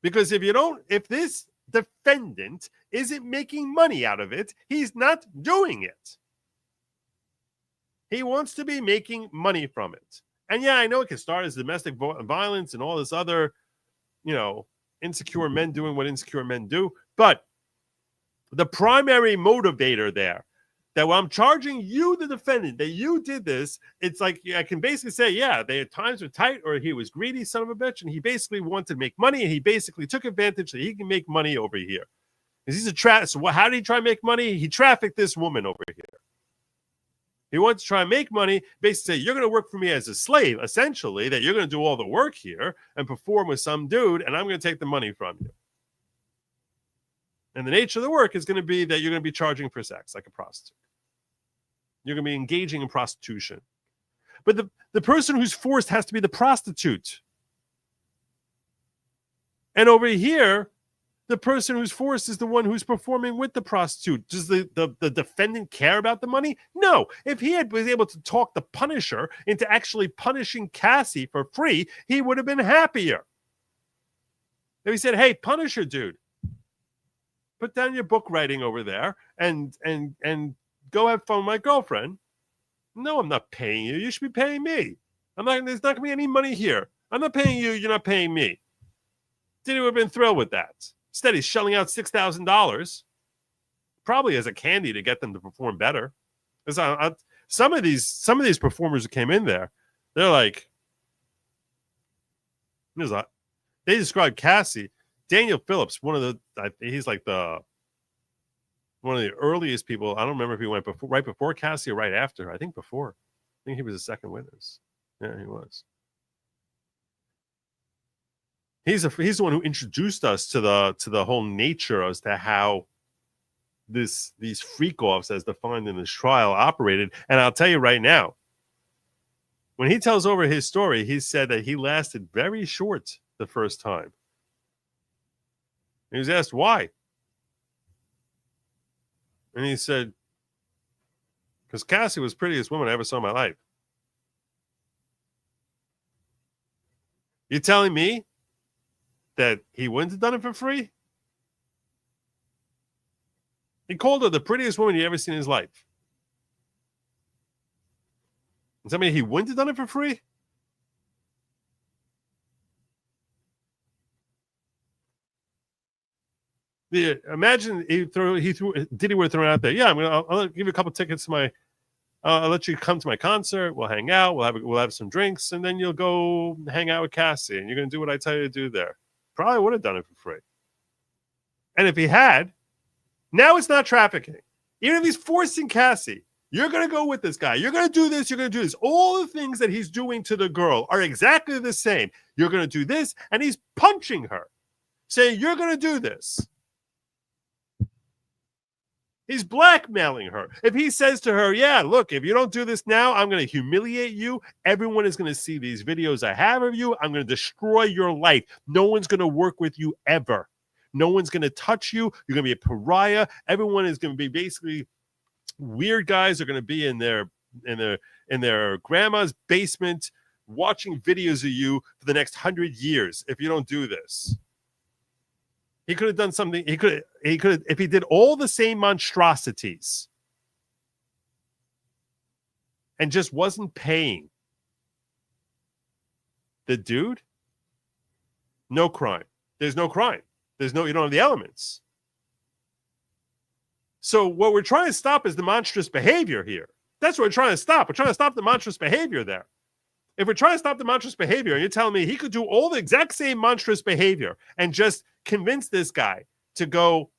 Because if this defendant isn't making money out of it, he's not doing it. He wants to be making money from it. And yeah, I know it can start as domestic violence and all this other, insecure men doing what insecure men do. But the primary motivator there, that when I'm charging you, the defendant, that you did this, it's like I can basically say, yeah, their times were tight, or he was greedy, son of a bitch, and he basically wanted to make money, and he basically took advantage that he can make money over here. Because he's a so how did he try to make money? He trafficked this woman over here. He wants to try and make money, basically say, you're going to work for me as a slave, essentially, that you're going to do all the work here and perform with some dude, and I'm going to take the money from you. And the nature of the work is going to be that you're going to be charging for sex, like a prostitute. You're going to be engaging in prostitution. But the person who's forced has to be the prostitute. And over here, the person who's forced is the one who's performing with the prostitute. Does the defendant care about the money? No. If he was able to talk the punisher into actually punishing Cassie for free, he would have been happier. If he said, hey, punisher dude, put down your book writing over there and go have fun with my girlfriend. No, I'm not paying you. You should be paying me. There's not going to be any money here. I'm not paying you. You're not paying me. Diddy would have been thrilled with that. Instead, he's shelling out $6,000, probably as a candy to get them to perform better. Some of these performers who came in there, they're like, they described Cassie, Daniel Phillips, he's like one of the earliest people. I don't remember if he went right before Cassie or right after. I think before. I think he was the second witness. Yeah, he was. He's the one who introduced us to the whole nature as to how these freak-offs, as defined in this trial, operated. And I'll tell you right now, when he tells over his story, he said that he lasted very short the first time. He was asked why. And he said, because Cassie was the prettiest woman I ever saw in my life. You're telling me that he wouldn't have done it for free? He called her the prettiest woman he ever seen in his life. Does that mean he wouldn't have done it for free? Imagine Diddy would have thrown out there. Yeah, I'll give you a couple tickets to my. I'll let you come to my concert. We'll hang out. We'll have some drinks, and then you'll go hang out with Cassie, and you're gonna do what I tell you to do there. Probably would have done it for free. And if he had, now it's not trafficking. Even if he's forcing Cassie, you're gonna go with this guy. You're gonna do this. You're gonna do this. All the things that he's doing to the girl are exactly the same. You're gonna do this, and he's punching her, saying you're gonna do this. He's blackmailing her. If he says to her, yeah, look, if you don't do this now, I'm going to humiliate you. Everyone is going to see these videos I have of you. I'm going to destroy your life. No one's going to work with you ever. No one's going to touch you. You're going to be a pariah. Everyone is going to be basically weird guys are going to be in their grandma's basement watching videos of you for the next 100 years if you don't do this. He could have done something. He could if he did all the same monstrosities and just wasn't paying the dude, no crime. There's no crime. You don't have the elements. So what we're trying to stop is the monstrous behavior here. That's what we're trying to stop. We're trying to stop the monstrous behavior there. If we're trying to stop the monstrous behavior, and you're telling me he could do all the exact same monstrous behavior and just convince this guy to go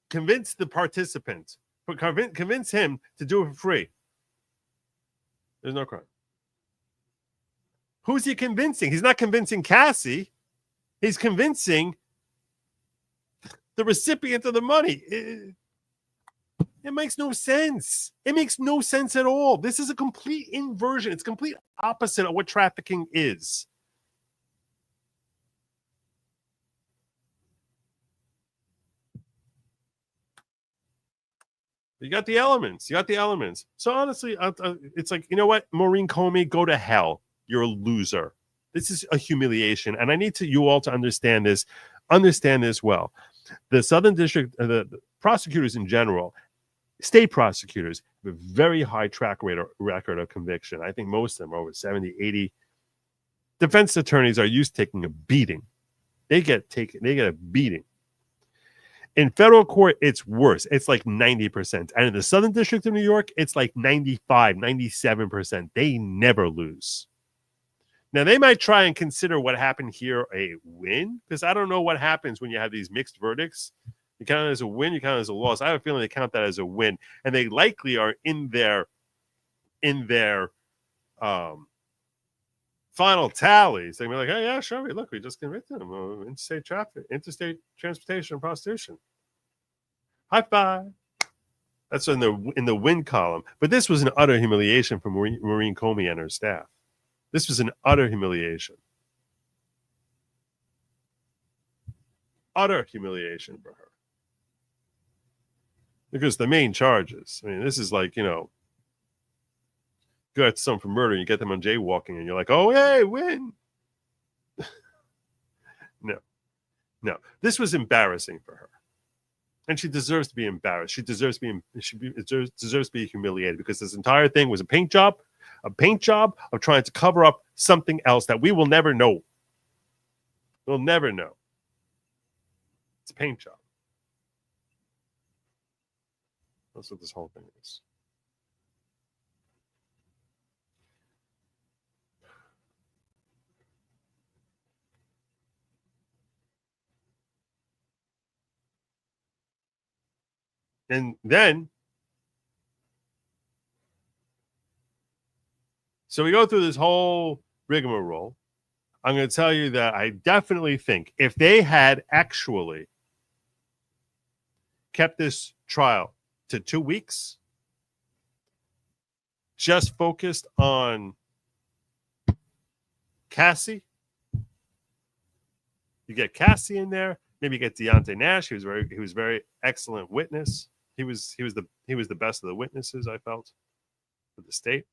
convince the participant, convince him to do it for free, there's no crime. Who's he convincing? He's not convincing Cassie. He's convincing the recipient of the money. It makes no sense. It makes no sense at all. This is a complete inversion. It's complete opposite of what trafficking is. You got the elements. So honestly, it's like, you know what? Maureen Comey, go to hell. You're a loser. This is a humiliation. And I need you all to understand this. Understand this well. The Southern District, the prosecutors in general, state prosecutors have a very high track record of conviction. I think most of them are over 70, 80. Defense attorneys are used to taking a beating. They get a beating. In federal court, it's worse. It's like 90%. And in the Southern District of New York, it's like 95, 97%. They never lose. Now, they might try and consider what happened here a win, because I don't know what happens when you have these mixed verdicts. You count it as a win, you count it as a loss. I have a feeling they count that as a win. And they likely are in their final tallies. They're like, hey, yeah, sure. Look, we just convicted him of interstate traffic, interstate transportation, and prostitution. High five. That's in the win column. But this was an utter humiliation for Maureen Comey and her staff. This was an utter humiliation. Utter humiliation for her. Because the main charges, I mean, this is like, go at someone for murder and you get them on jaywalking and you're like, oh, hey, win. No. This was embarrassing for her. And she deserves to be embarrassed. She deserves to be humiliated, because this entire thing was a paint job of trying to cover up something else that we will never know. We'll never know. It's a paint job. That's what this whole thing is. And then, so we go through this whole rigmarole. I'm going to tell you that I definitely think if they had actually kept this trial to 2 weeks, just focused on Cassie, you get Cassie in there, maybe you get Deontay Nash, he was very excellent witness. He was the best of the witnesses, I felt, for the state,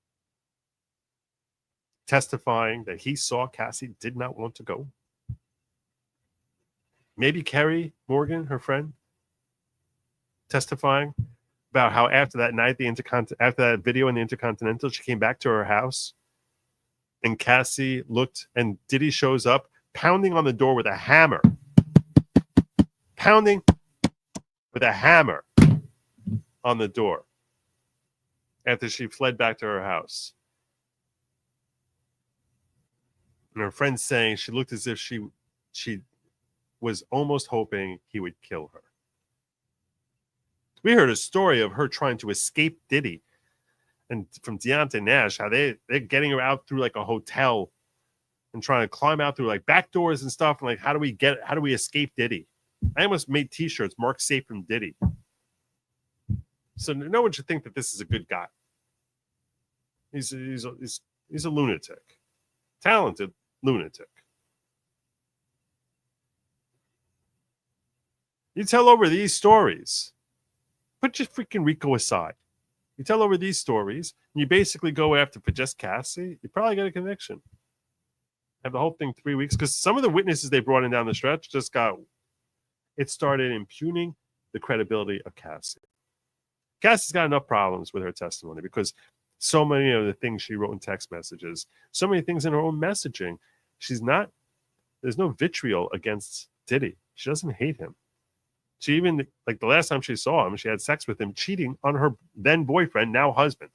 testifying that he saw Cassie did not want to go. maybe Kerry Morgan, her friend, testifying about how after that night, after that video in the Intercontinental, she came back to her house and Cassie looked and Diddy shows up pounding on the door with a hammer. Pounding with a hammer on the door after she fled back to her house. And her friend saying she looked as if she was almost hoping he would kill her. We heard a story of her trying to escape Diddy and from Deontay Nash, how they're getting her out through like a hotel and trying to climb out through like back doors and stuff. And like, how do we escape Diddy? I almost made t-shirts marked safe from Diddy. So no one should think that this is a good guy. He's a lunatic. Talented lunatic. You tell over these stories. Put your freaking Rico aside. You tell over these stories, and you basically go after for just Cassie, you probably get a conviction. Have the whole thing 3 weeks, because some of the witnesses they brought in down the stretch it started impugning the credibility of Cassie. Cassie's got enough problems with her testimony because so many of the things she wrote in text messages, so many things in her own messaging, there's no vitriol against Diddy. She doesn't hate him. She even, like the last time she saw him, she had sex with him, cheating on her then boyfriend, now husband.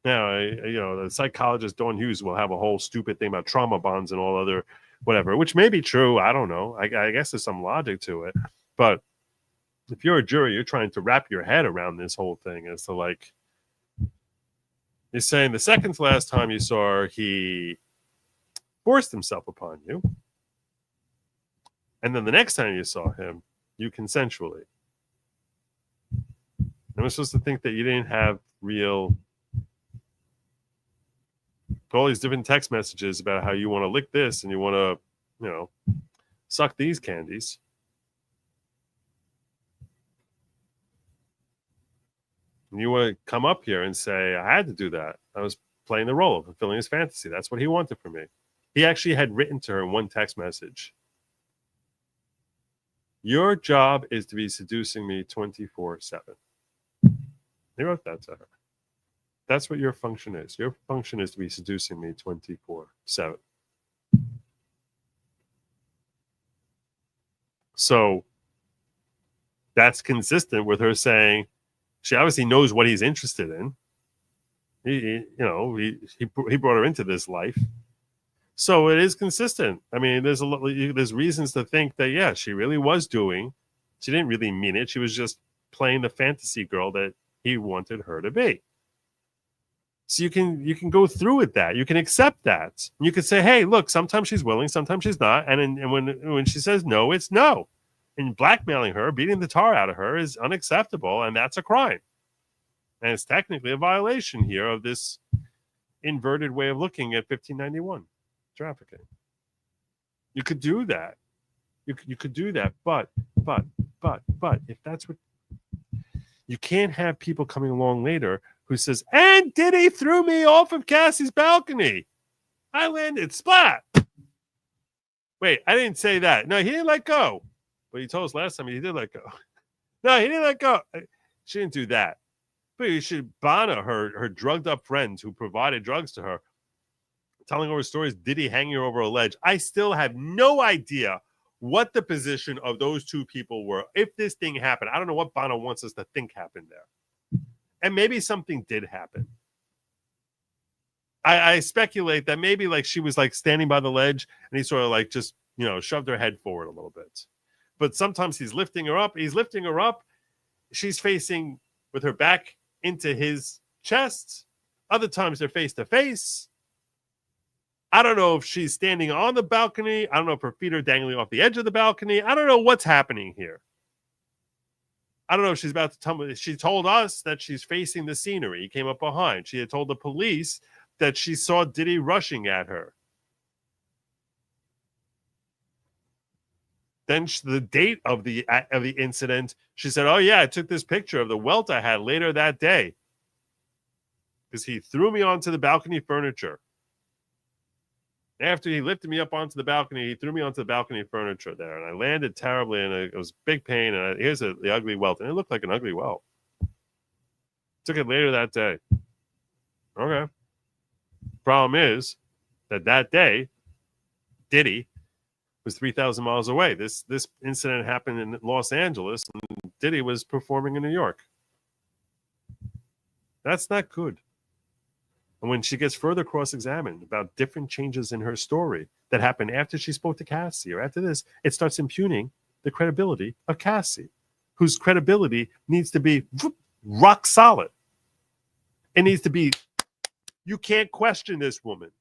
Now, the psychologist Dawn Hughes will have a whole stupid thing about trauma bonds and all other whatever, which may be true. I don't know. I guess there's some logic to it. But if you're a jury, you're trying to wrap your head around this whole thing as to like, you're saying the second to last time you saw her, he forced himself upon you. And then the next time you saw him, you consensually. I was supposed to think that you didn't have real, all these different text messages about how you want to lick this and you want to, suck these candies. And you want to come up here and say, I had to do that. I was playing the role of fulfilling his fantasy. That's what he wanted from me. He actually had written to her in one text message. Your job is to be seducing me 24/7. He wrote that to her. That's what your function is. Your function is to be seducing me 24/7. So that's consistent with her saying she obviously knows what he's interested in. He brought her into this life. So it is consistent. I mean, there's reasons to think that, yeah, she really was doing. She didn't really mean it. She was just playing the fantasy girl that he wanted her to be. So you can go through with that. You can accept that. You can say, hey, look, sometimes she's willing, sometimes she's not. And when she says no, it's no. And blackmailing her, beating the tar out of her is unacceptable, and that's a crime. And it's technically a violation here of this inverted way of looking at 1591 trafficking. You could do that. You could do that, but if that's what, you can't have people coming along later who says, and Diddy threw me off of Cassie's balcony. I landed splat. Wait, I didn't say that. No, he didn't let go. But he told us last time he did let go. No, he didn't let go. She didn't do that. But you should Bana, her drugged up friends who provided drugs to her, telling over stories, Diddy hanging her over a ledge. I still have no idea what the position of those two people were. If this thing happened, I don't know what Bana wants us to think happened there. And maybe something did happen. I speculate that maybe like she was like standing by the ledge and he sort of like just, shoved her head forward a little bit. But sometimes he's lifting her up. She's facing with her back into his chest. Other times they're face to face. I don't know if she's standing on the balcony. I don't know if her feet are dangling off the edge of the balcony. I don't know what's happening here. I don't know if she's about to tumble. She told us that she's facing the scenery. He came up behind. She had told the police that she saw Diddy rushing at her. Then the date of the incident, she said, oh, yeah, I took this picture of the welt I had later that day because he threw me onto the balcony furniture. After he lifted me up onto the balcony, he threw me onto the balcony furniture there, and I landed terribly, and it was big pain. And here's the ugly welt, and it looked like an ugly welt. Took it later that day. Okay. Problem is that day, Diddy was 3,000 miles away. This incident happened in Los Angeles, and Diddy was performing in New York. That's not good. And when she gets further cross-examined about different changes in her story that happened after she spoke to Cassie or after this, it starts impugning the credibility of Cassie, whose credibility needs to be rock solid. It needs to be, you can't question this woman.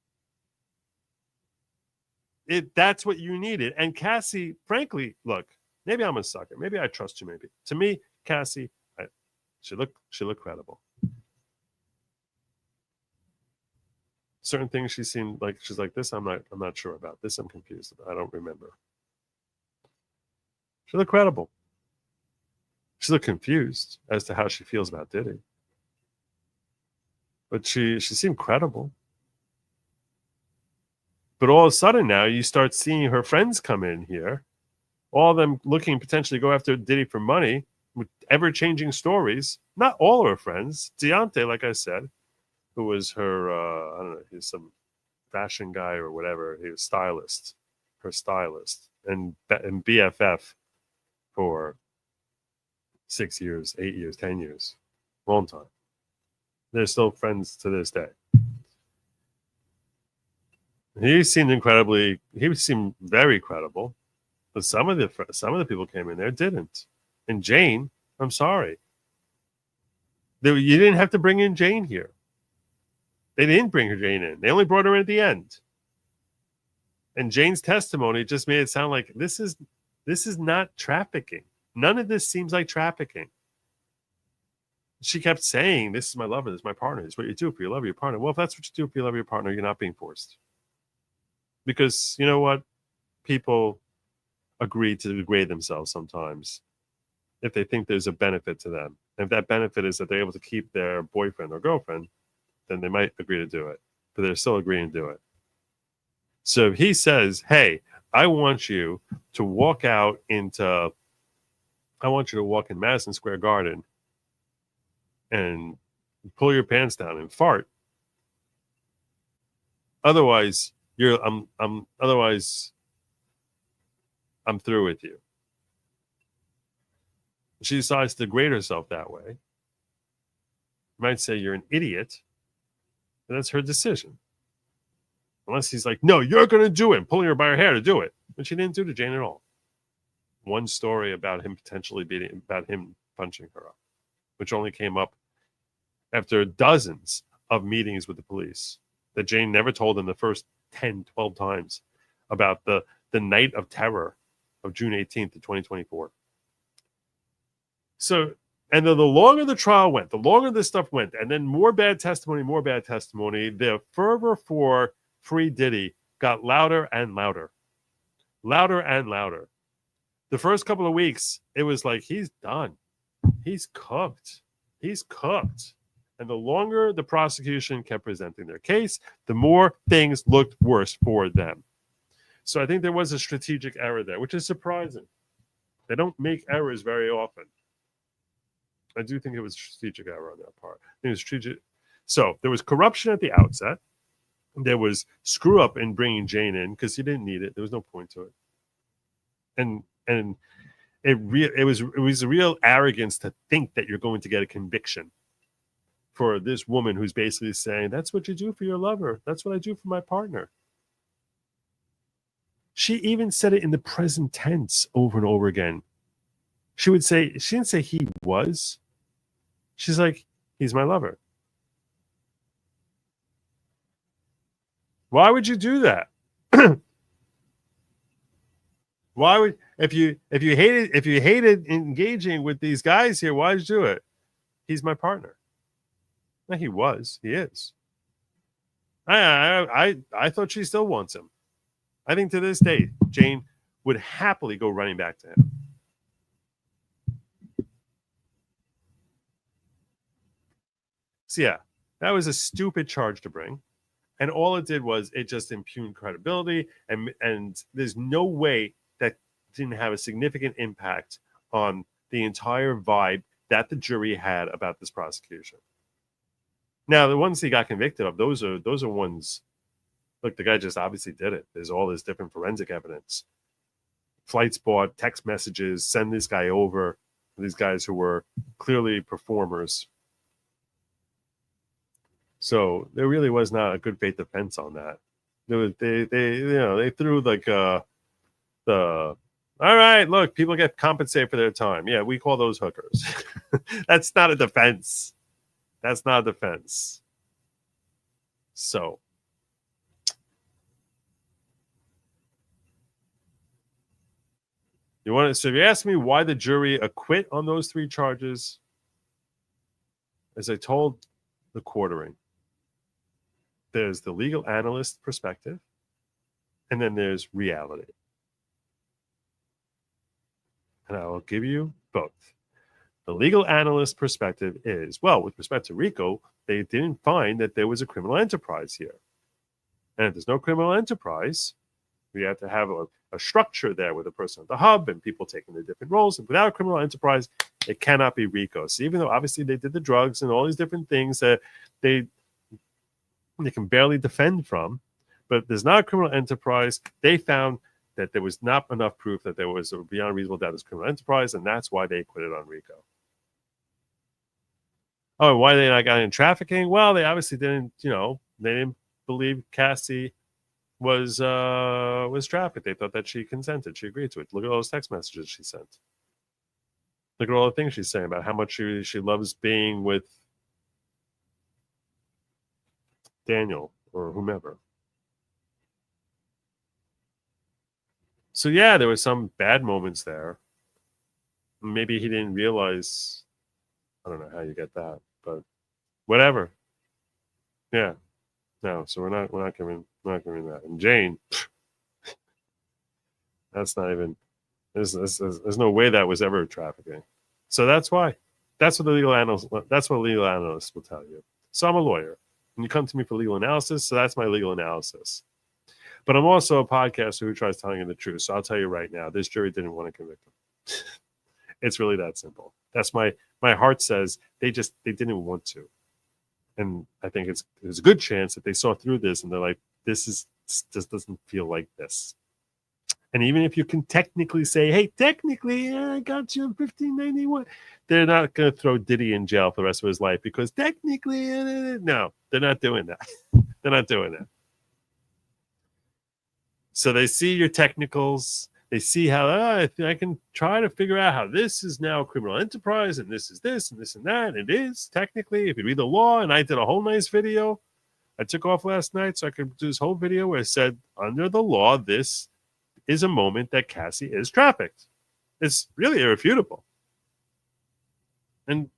That's what you needed. And Cassie, frankly, look, maybe I'm a sucker. Maybe I trust you, maybe. To me, Cassie, she looked credible. Certain things she seemed like she's like, this I'm not sure about. This I'm confused about. I don't remember. She looked credible. She looked confused as to how she feels about Diddy. But she seemed credible. But all of a sudden now you start seeing her friends come in here, all of them looking potentially go after Diddy for money with ever-changing stories. Not all of her friends. Deontay, like I said, who was her, I don't know, he's some fashion guy or whatever. He was stylist, her stylist, and BFF for 6 years, 8 years, 10 years, long time. They're still friends to this day. He seemed very credible, but some of the people came in there didn't. And Jane, I'm sorry, you didn't have to bring in Jane here. They didn't bring her Jane in. They only brought her in at the end. And Jane's testimony just made it sound like this is not trafficking. None of this seems like trafficking. She kept saying, this is my lover, this is my partner, this is what you do for your lover, your partner. Well, if that's what you do for your lover, your partner, you're not being forced. Because you know what? People agree to degrade themselves sometimes if they think there's a benefit to them. And if that benefit is that they're able to keep their boyfriend or girlfriend, then they might agree to do it. But they're still agreeing to do it. So if he says, hey, I want you to walk in Madison Square Garden and pull your pants down and fart. Otherwise, I'm through with you. She decides to degrade herself that way. You might say you're an idiot, but that's her decision. Unless he's like, no, you're going to do it, pulling her by her hair to do it. But she didn't do to Jane at all. One story about him punching her up, which only came up after dozens of meetings with the police that Jane never told them the first 10, 12 times about the night of terror of June 18th of 2024. So, and then the longer the trial went, the longer this stuff went, and then more bad testimony, the fervor for free Diddy got louder and louder. Louder and louder. The first couple of weeks, it was like, he's done. He's cooked. He's cooked. And the longer the prosecution kept presenting their case, the more things looked worse for them. So I think there was a strategic error there, which is surprising. They don't make errors very often. I do think it was a strategic error on that part. I think it was strategic. So there was corruption at the outset. There was screw up in bringing Jane in because he didn't need it. There was no point to it. And it was a real arrogance to think that you're going to get a conviction for this woman who's basically saying, that's what you do for your lover. That's what I do for my partner. She even said it in the present tense over and over again. She didn't say he was. She's like, he's my lover. Why would you do that? Why would if you hated engaging with these guys here, why did you do it? He's my partner. No, he is. I thought she still wants him. I think to this day, Jane would happily go running back to him. So yeah, that was a stupid charge to bring. And all it did was it just impugned credibility, and there's no way that didn't have a significant impact on the entire vibe that the jury had about this prosecution. Now, the ones he got convicted of, those are ones. Look, the guy just obviously did it. There's all this different forensic evidence. Flights bought, text messages, send this guy over. These guys who were clearly performers. So there really was not a good faith defense on that. They threw like the all right, look, people get compensated for their time. Yeah, we call those hookers. That's not a defense. That's not a defense. So so if you ask me why the jury acquit on those 3 charges, as I told the quartering, there's the legal analyst perspective, and then there's reality. And I will give you both. The legal analyst perspective is, well, with respect to RICO, they didn't find that there was a criminal enterprise here. And if there's no criminal enterprise, we have to have a structure there with a person at the hub and people taking their different roles. And without a criminal enterprise, it cannot be RICO. So even though obviously they did the drugs and all these different things that they can barely defend from, but there's not a criminal enterprise. They found that there was not enough proof that there was a beyond reasonable doubt as criminal enterprise, and that's why they acquitted on RICO. Oh, why they not got in trafficking? Well, they obviously didn't, they didn't believe Cassie was trafficked. They thought that she consented. She agreed to it. Look at all those text messages she sent. Look at all the things she's saying about how much she loves being with Daniel or whomever. So yeah, there were some bad moments there. Maybe he didn't realize. I don't know how you get that, but whatever. Yeah. No, so we're not giving that. And Jane, that's not even. There's no way that was ever trafficking. So that's why. That's what legal analysts will tell you. So I'm a lawyer, and you come to me for legal analysis. So that's my legal analysis. But I'm also a podcaster who tries telling you the truth. So I'll tell you right now, this jury didn't want to convict him. It's really that simple. That's my heart says they didn't want to. And I think there's a good chance that they saw through this and they're like, this doesn't feel like this. And even if you can technically say, hey, technically, I got you in 1591, they're not going to throw Diddy in jail for the rest of his life because technically, no, they're not doing that. They're not doing that. So they see your technicals. They see how I can try to figure out how this is now a criminal enterprise and this is this and this and that. And it is technically, if you read the law, and I did a whole nice video. I took off last night so I could do this whole video where I said, under the law, this is a moment that Cassie is trafficked. It's really irrefutable. And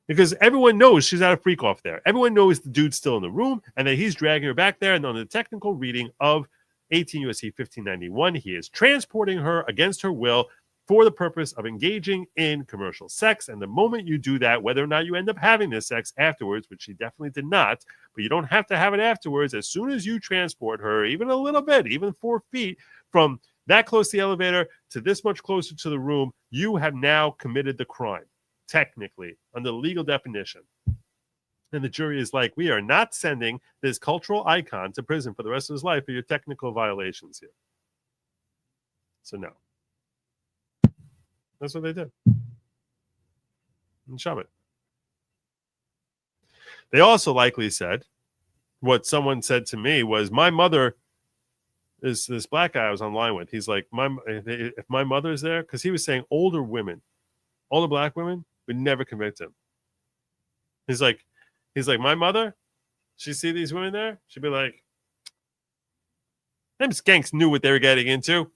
because everyone knows she's at a freak off there. Everyone knows the dude's still in the room and that he's dragging her back there. And on the technical reading of 18 U.S.C. 1591, he is transporting her against her will for the purpose of engaging in commercial sex. And the moment you do that, whether or not you end up having this sex afterwards, which she definitely did not, but you don't have to have it afterwards. As soon as you transport her, even a little bit, even 4 feet from that close to the elevator to this much closer to the room, you have now committed the crime, technically, under the legal definition. And the jury is like, we are not sending this cultural icon to prison for the rest of his life for your technical violations here. So no. That's what they did. And shove it. They also likely said, what someone said to me was, my mother is this black guy I was online with. He's like, if my mother's there, because he was saying older black women would never convict him. He's like, my mother, she see these women there, she'd be like, them skanks knew what they were getting into.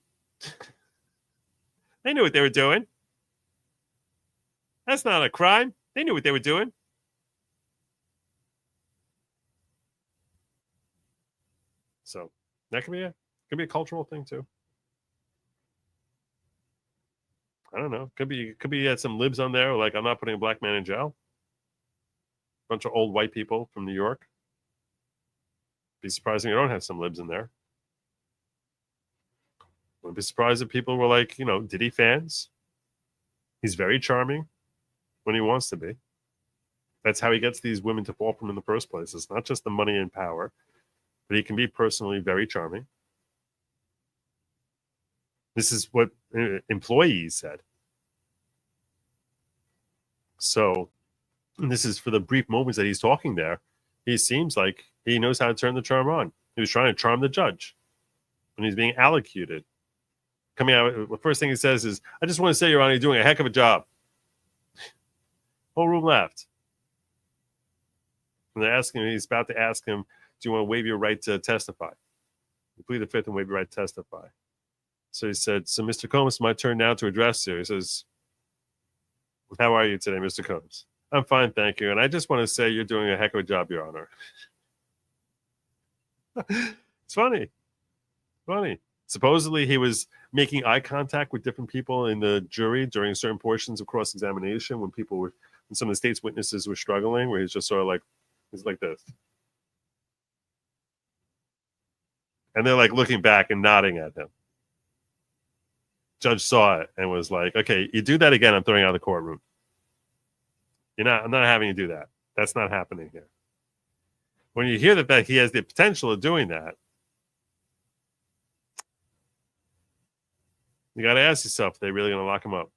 They knew what they were doing. That's not a crime. They knew what they were doing. So that could be a cultural thing too. I don't know. Could be you had some libs on there like, I'm not putting a black man in jail. Bunch of old white people from New York. Be surprised if you don't have some libs in there. Wouldn't be surprised if people were like, Diddy fans. He's very charming when he wants to be. That's how he gets these women to fall for him in the first place. It's not just the money and power, but he can be personally very charming. This is what employees said. So this is for the brief moments that he's talking there. He seems like he knows how to turn the charm on. He was trying to charm the judge when he's being allocuted. Coming out, the first thing he says is, "I just want to say, Your Honor, you're doing a heck of a job." Whole room laughed. And they're asking him, he's about to ask him, "Do you want to waive your right to testify? You plead the fifth and waive your right to testify." So he said, "So, Mr. Combs, it's my turn now to address you." He says, "How are you today, Mr. Combs?" "I'm fine, thank you. And I just want to say you're doing a heck of a job, Your Honor." It's funny. Funny. Supposedly, he was making eye contact with different people in the jury during certain portions of cross-examination when some of the state's witnesses were struggling, where he's just sort of like, he's like this. And they're like looking back and nodding at him. Judge saw it and was like, "Okay, you do that again, I'm throwing you out of the courtroom. I'm not having you do that. That's not happening here." When you hear that he has the potential of doing that, you got to ask yourself, are they really going to lock him up?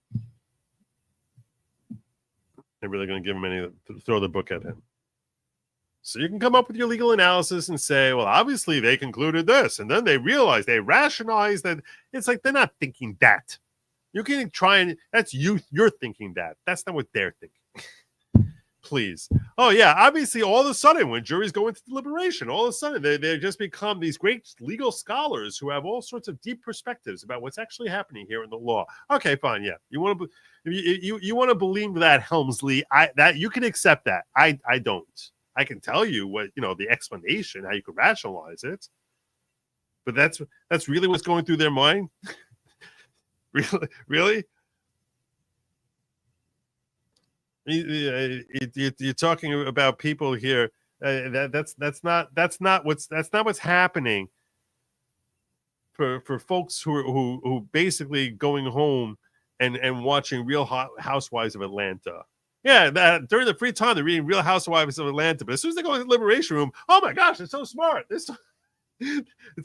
They're really going to give him throw the book at him. So you can come up with your legal analysis and say, well, obviously they concluded this, and then they realized, they rationalized that. It's like they're not thinking that. You can try and that's you're thinking that. That's not what they're thinking. Please. Oh yeah, obviously all of a sudden when juries go into deliberation, all of a sudden they just become these great legal scholars who have all sorts of deep perspectives about what's actually happening here in the law. Okay, fine, yeah. You want to believe that, Helmsley? That you can accept that. I don't. I can tell you what the explanation, how you could rationalize it, but that's really what's going through their mind. Really. You're talking about people here. That's not what's happening for folks who basically going home and watching Real Housewives of Atlanta. Yeah, that during the free time they're reading Real Housewives of Atlanta, but as soon as they go in the liberation room, oh my gosh, they're so smart. It's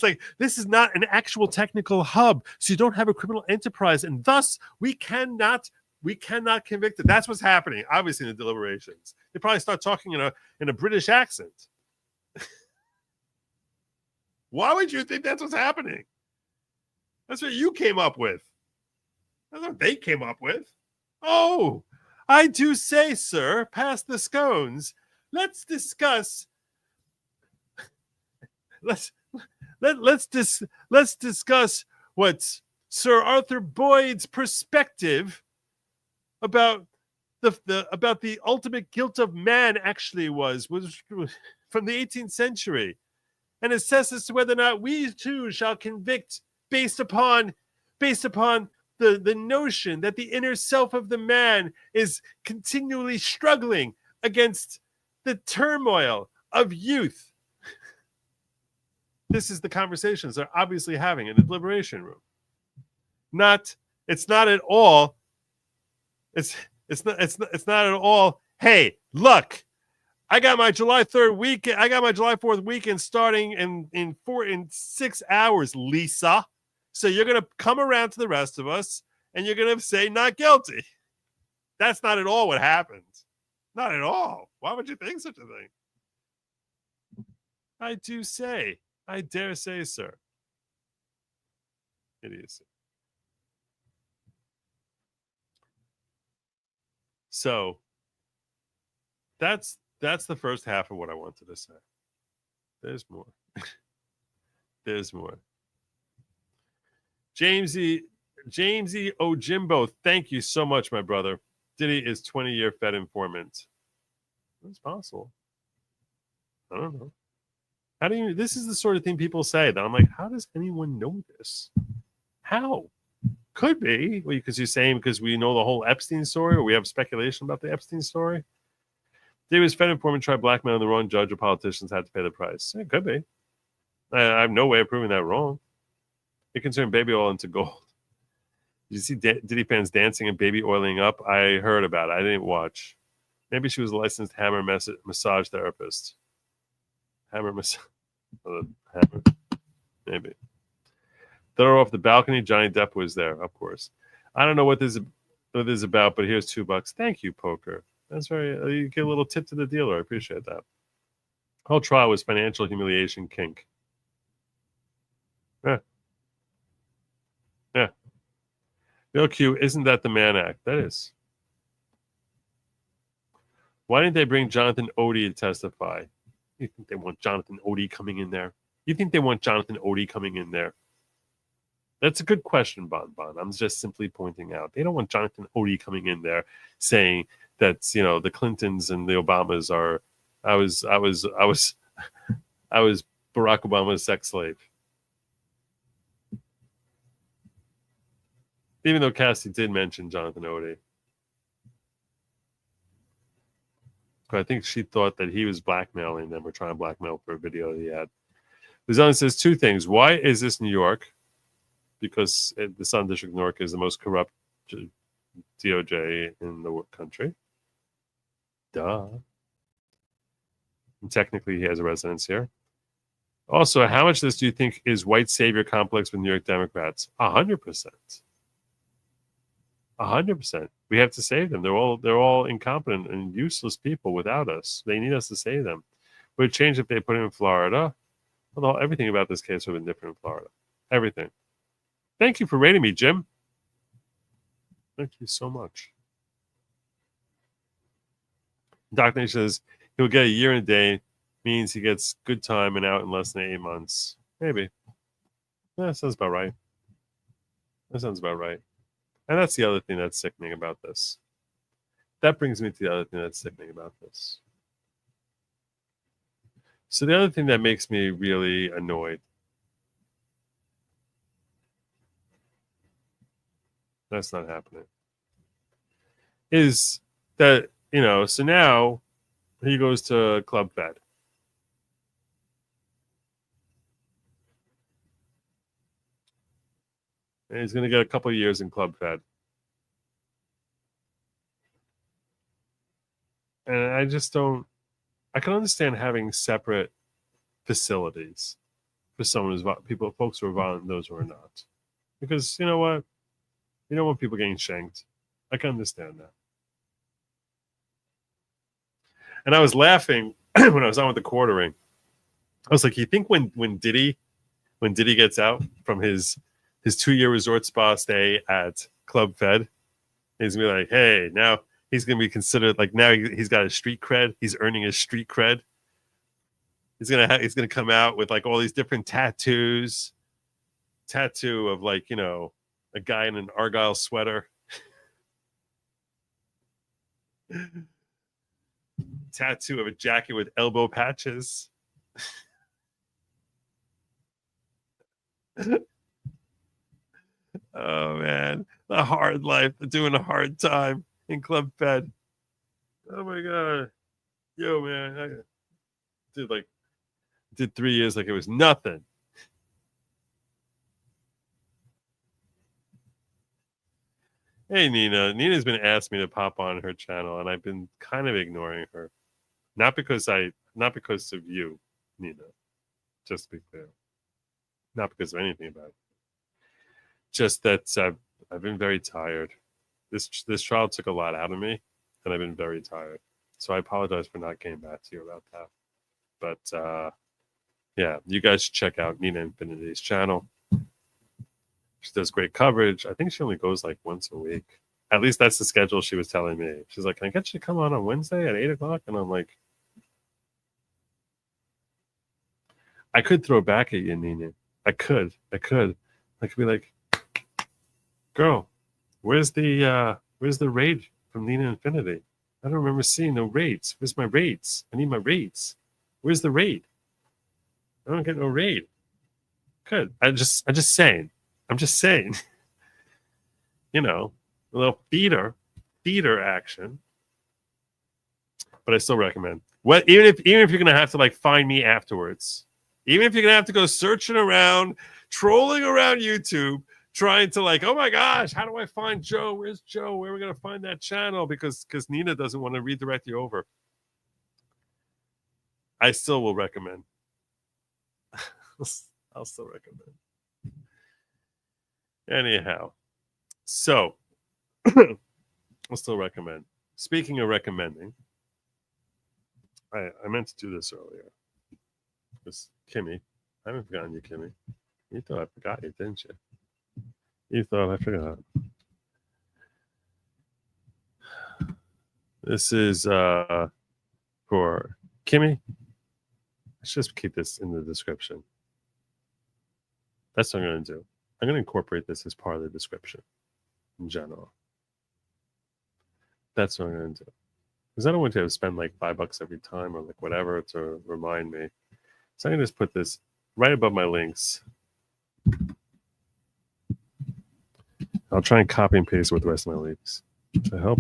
like this is not an actual technical hub, so you don't have a criminal enterprise, and thus we cannot convict it. That's what's happening, obviously, in the deliberations. They probably start talking in a British accent. Why would you think that's what's happening? That's what you came up with. That's what they came up with. Oh, I do say, sir, pass the scones. Let's discuss. Let's discuss what Sir Arthur Boyd's perspective about the ultimate guilt of man actually was from the 18th century, and assess as to whether or not we too shall convict based upon the notion that the inner self of the man is continually struggling against the turmoil of youth. This is the conversations they're obviously having in the deliberation room. It's not at all. It's not at all. Hey, look, I got my July 3rd weekend. I got my July 4th weekend starting in 6 hours, Lisa. So you're gonna come around to the rest of us, and you're gonna say not guilty. That's not at all what happened. Not at all. Why would you think such a thing? I do say. I dare say, sir. Idiocy. So that's the first half of what I wanted to say. There's more. There's more. Jamesy Ojimbo, thank you so much, my brother. Diddy is 20-year Fed informant. That's possible. I don't know. This is the sort of thing people say that I'm like, how does anyone know this? How? Could be. Well, because you're saying because we know the whole Epstein story, or we have speculation about the Epstein story. Diddy was Fed informant, tried blackmailing the wrong judge, or politicians had to pay the price. It could be. I have no way of proving that wrong. It can turn baby oil into gold. Did you see Diddy fans dancing and baby oiling up? I heard about it. I didn't watch. Maybe she was a licensed hammer massage therapist. Hammer massage. Hammer. Maybe. Throw her off the balcony. Johnny Depp was there, of course. I don't know what this is about, but here's $2. Thank you, Poker. That's very. You get a little tip to the dealer. I appreciate that. Whole trial was financial humiliation kink. Yeah. Yeah. Real Q, isn't that the Mann Act? That is. Why didn't they bring Jonathan Odie to testify? You think they want Jonathan Odie coming in there? That's a good question, Bon Bon. I'm just simply pointing out. They don't want Jonathan Odie coming in there saying that, the Clintons and the Obamas are I was Barack Obama's sex slave. Even though Cassie did mention Jonathan Odie. But I think she thought that he was blackmailing them or trying to blackmail for a video that he had. Luzon says two things. Why is this New York? Because the Southern District of New York is the most corrupt DOJ in the country. Duh. And technically, he has a residence here. Also, how much of this do you think is white savior complex with New York Democrats? 100%. 100%. We have to save them. They're all incompetent and useless people without us. They need us to save them. Would it change if they put him in Florida? Although everything about this case would have been different in Florida. Everything. Thank you for rating me, Jim. Thank you so much. Dr. Nation says he'll get a year and a day, means he gets good time and out in less than 8 months. Maybe. Yeah, that sounds about right. And that's the other thing that's sickening about this. That brings me to the other thing that's sickening about this. So the other thing that makes me really annoyed, that's not happening, is that, so now he goes to Club Fed. And he's going to get a couple of years in Club Fed. And I just don't, I can understand having separate facilities for someone who's, folks who are violent and those who are not. Because, you know what? You don't want people getting shanked. I can understand that. And I was laughing when I was on with the quartering. I was like, you think when Diddy gets out from his 2-year resort spa stay at Club Fed, he's gonna be like, hey, now he's gonna be considered like, now he's got his street cred. He's earning his street cred. He's gonna come out with like all these different tattoos. Tattoo of like, a guy in an Argyle sweater. Tattoo of a jacket with elbow patches. Oh man, the hard life, doing a hard time in Club Fed. Oh my god, yo man, I did 3 years like it was nothing. Hey Nina, Nina's been asking me to pop on her channel, and I've been kind of ignoring her. Not because of you, Nina. Just to be clear, not because of anything about it. Just that I've been very tired. This trial took a lot out of me, and I've been very tired. So I apologize for not getting back to you about that. But yeah, you guys should check out Nina Infinity's channel. She does great coverage. I think she only goes like once a week. At least that's the schedule she was telling me. She's like, can I get you to come on Wednesday at 8 o'clock? And I'm like, I could throw back at you, Nina. I could. I could be like, girl, where's the raid from Nina Infinity? I don't remember seeing no raids. Where's my raids? I need my raids. Where's the raid? I don't get no raid. Good. I'm just saying. A little feeder action. But I still recommend. Even if you're gonna have to like find me afterwards, Even if you're going to have to go searching around, trolling around YouTube, trying to like, oh my gosh, how do I find Joe? Where's Joe? Where are we going to find that channel? Because Nina doesn't want to redirect you over. I still will recommend. I'll still recommend. Anyhow, so I'll still recommend. Speaking of recommending, I meant to do this earlier. Because Kimmy, I haven't forgotten you, Kimmy. You thought I forgot you, didn't you? You thought I forgot. This is for Kimmy. Let's just keep this in the description. That's what I'm going to do. I'm going to incorporate this as part of the description in general. That's what I'm going to do. Because I don't want you to spend like $5 every time or like whatever to remind me. So I'm going to just put this right above my links. I'll try and copy and paste with the rest of my links to help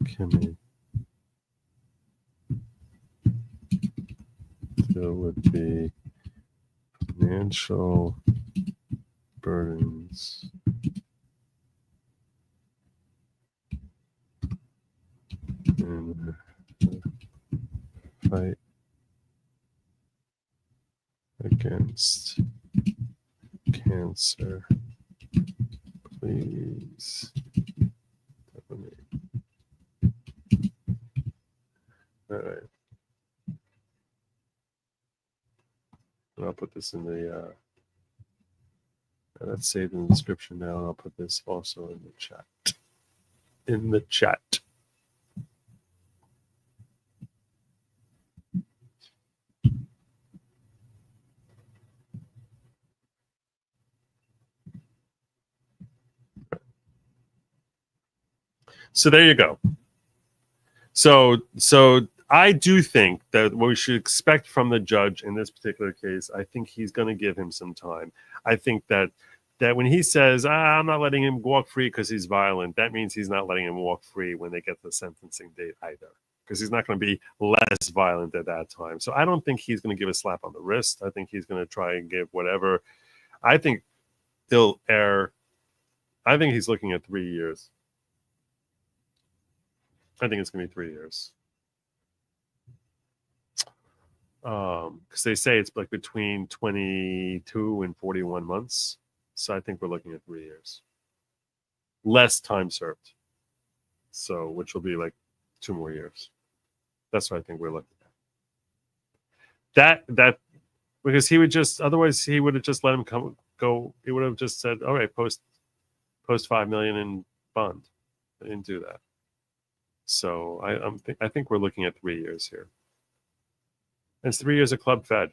Kimmy deal with the financial burdens in the fight against cancer. Please donate. All right. And I'll put this in the that's saved in the description now, and I'll put this also in the chat. In the chat. So there you go. So I do think that what we should expect from the judge in this particular case, I think he's going to give him some time. I think that when he says, I'm not letting him walk free because he's violent, that means he's not letting him walk free when they get the sentencing date either, because he's not going to be less violent at that time. So I don't think he's going to give a slap on the wrist. I think he's going to try and give whatever. I think he'll err. I think he's looking at 3 years. I think it's going to be 3 years. Because they say it's like between 22 and 41 months. So I think we're looking at 3 years. Less time served. So, which will be like 2 more years. That's what I think we're looking at. That because he would just, otherwise he would have just let him go. He would have just said, all right, post $5 million in bond. I didn't do that. So I think we're looking at 3 years here. And it's 3 years of club fed.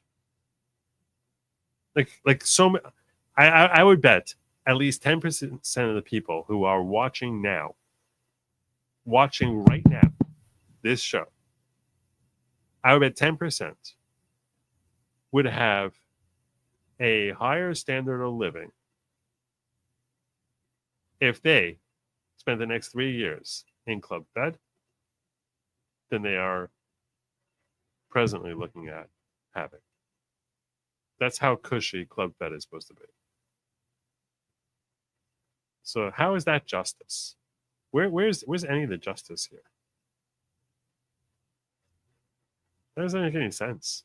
I would bet at least 10% of the people who are watching right now, this show, I would bet 10% would have a higher standard of living if they spend the next 3 years in club fed than they are presently looking at having. That's how cushy club fed is supposed to be. So how is that justice? Where's any of the justice here? That doesn't make any sense.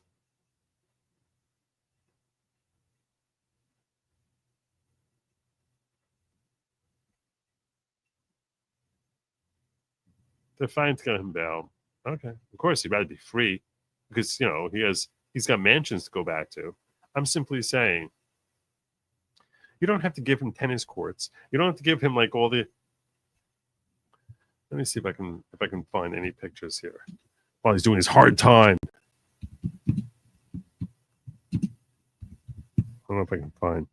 They're fine to get him bail. Okay. Of course, he'd rather be free because, you know, he's got mansions to go back to. I'm simply saying you don't have to give him tennis courts. You don't have to give him like all the. Let me see if I can find any pictures here while he's doing his hard time. I don't know if I can find.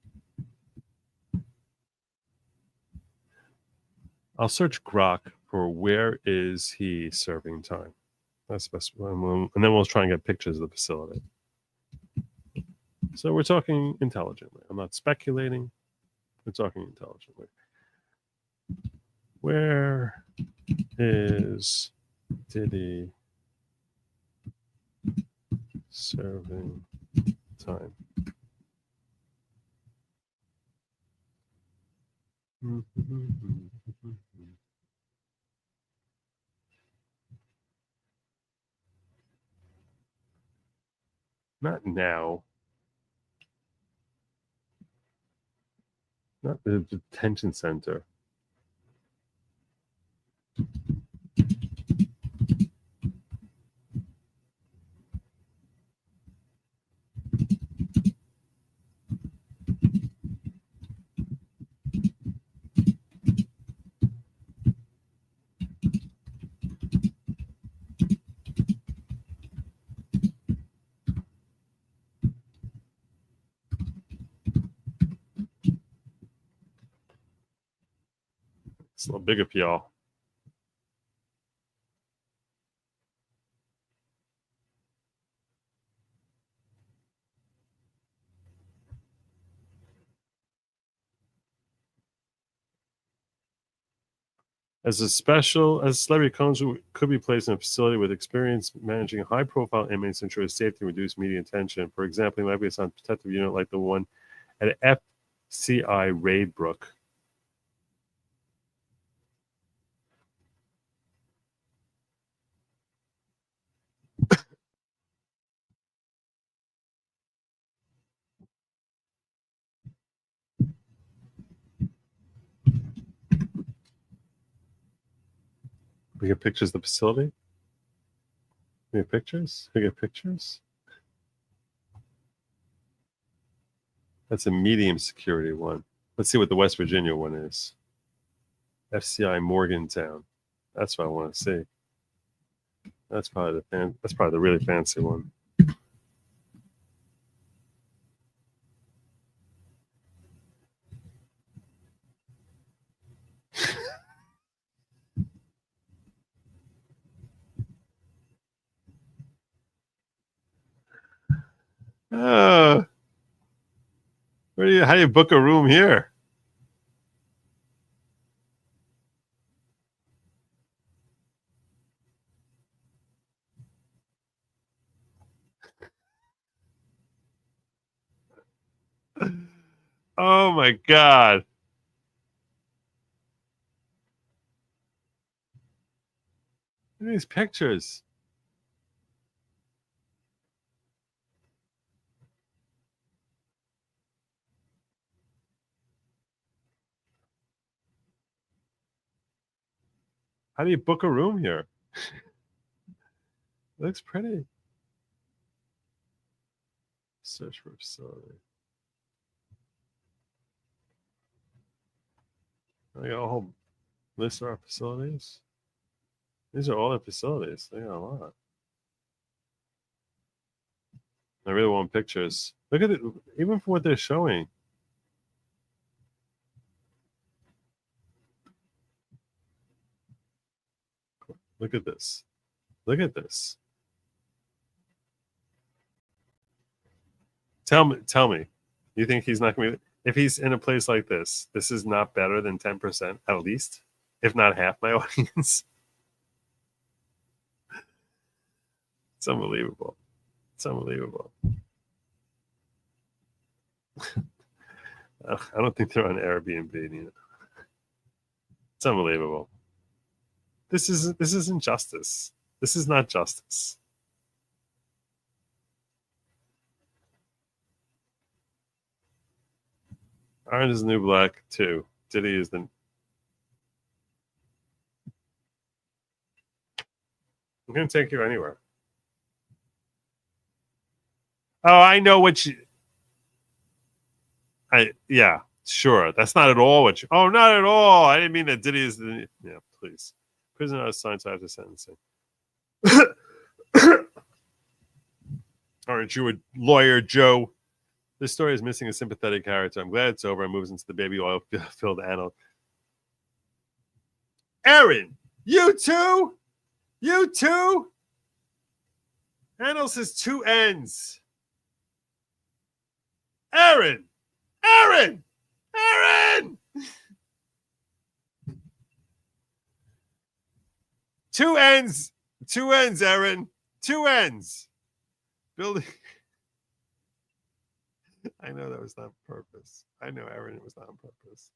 I'll search Grok for where is he serving time. That's the best one. And then we'll try and get pictures of the facility. So we're talking intelligently. I'm not speculating. We're talking intelligently. Where is Diddy Serving time. Not now. Not the detention center. It's a little bigger for y'all. As celebrity cones could be placed in a facility with experience managing high-profile inmates to ensure safety and reduce media attention. For example, he might be assigned a protective unit like the one at FCI Raidbrook. We get pictures of the facility. We get pictures. We get pictures. That's a medium security one. Let's see what the West Virginia one is. FCI Morgantown. That's what I want to see. That's probably the really fancy one. How do you book a room here? Oh my God. Look at these pictures. How do you book a room here? Looks pretty. Search for facility. I got a whole list of our facilities. These are all the facilities. They got a lot. I really want pictures. Look at it, even for what they're showing. Look at this. Look at this. Tell me. You think he's not going to be, if he's in a place like this is not better than 10% at least, if not half my audience? It's unbelievable. It's unbelievable. I don't think they're on Airbnb either. It's unbelievable. This isn't justice. This is not justice. Orange is the new black too. Diddy is the. I'm gonna take you anywhere. Oh, I know what you. Yeah, sure. That's not at all what you. Oh, not at all. I didn't mean that Diddy is the. Yeah, please. Prisoner assigned to after sentencing. Aren't you a lawyer, Joe? This story is missing a sympathetic character. I'm glad it's over and moves into the baby oil filled anal. Aaron, you too? You too? Annals has two ends. Aaron! Aaron! Aaron! Two ends, Aaron. Two ends. Building. I know that was not on purpose. I know everything was not on purpose.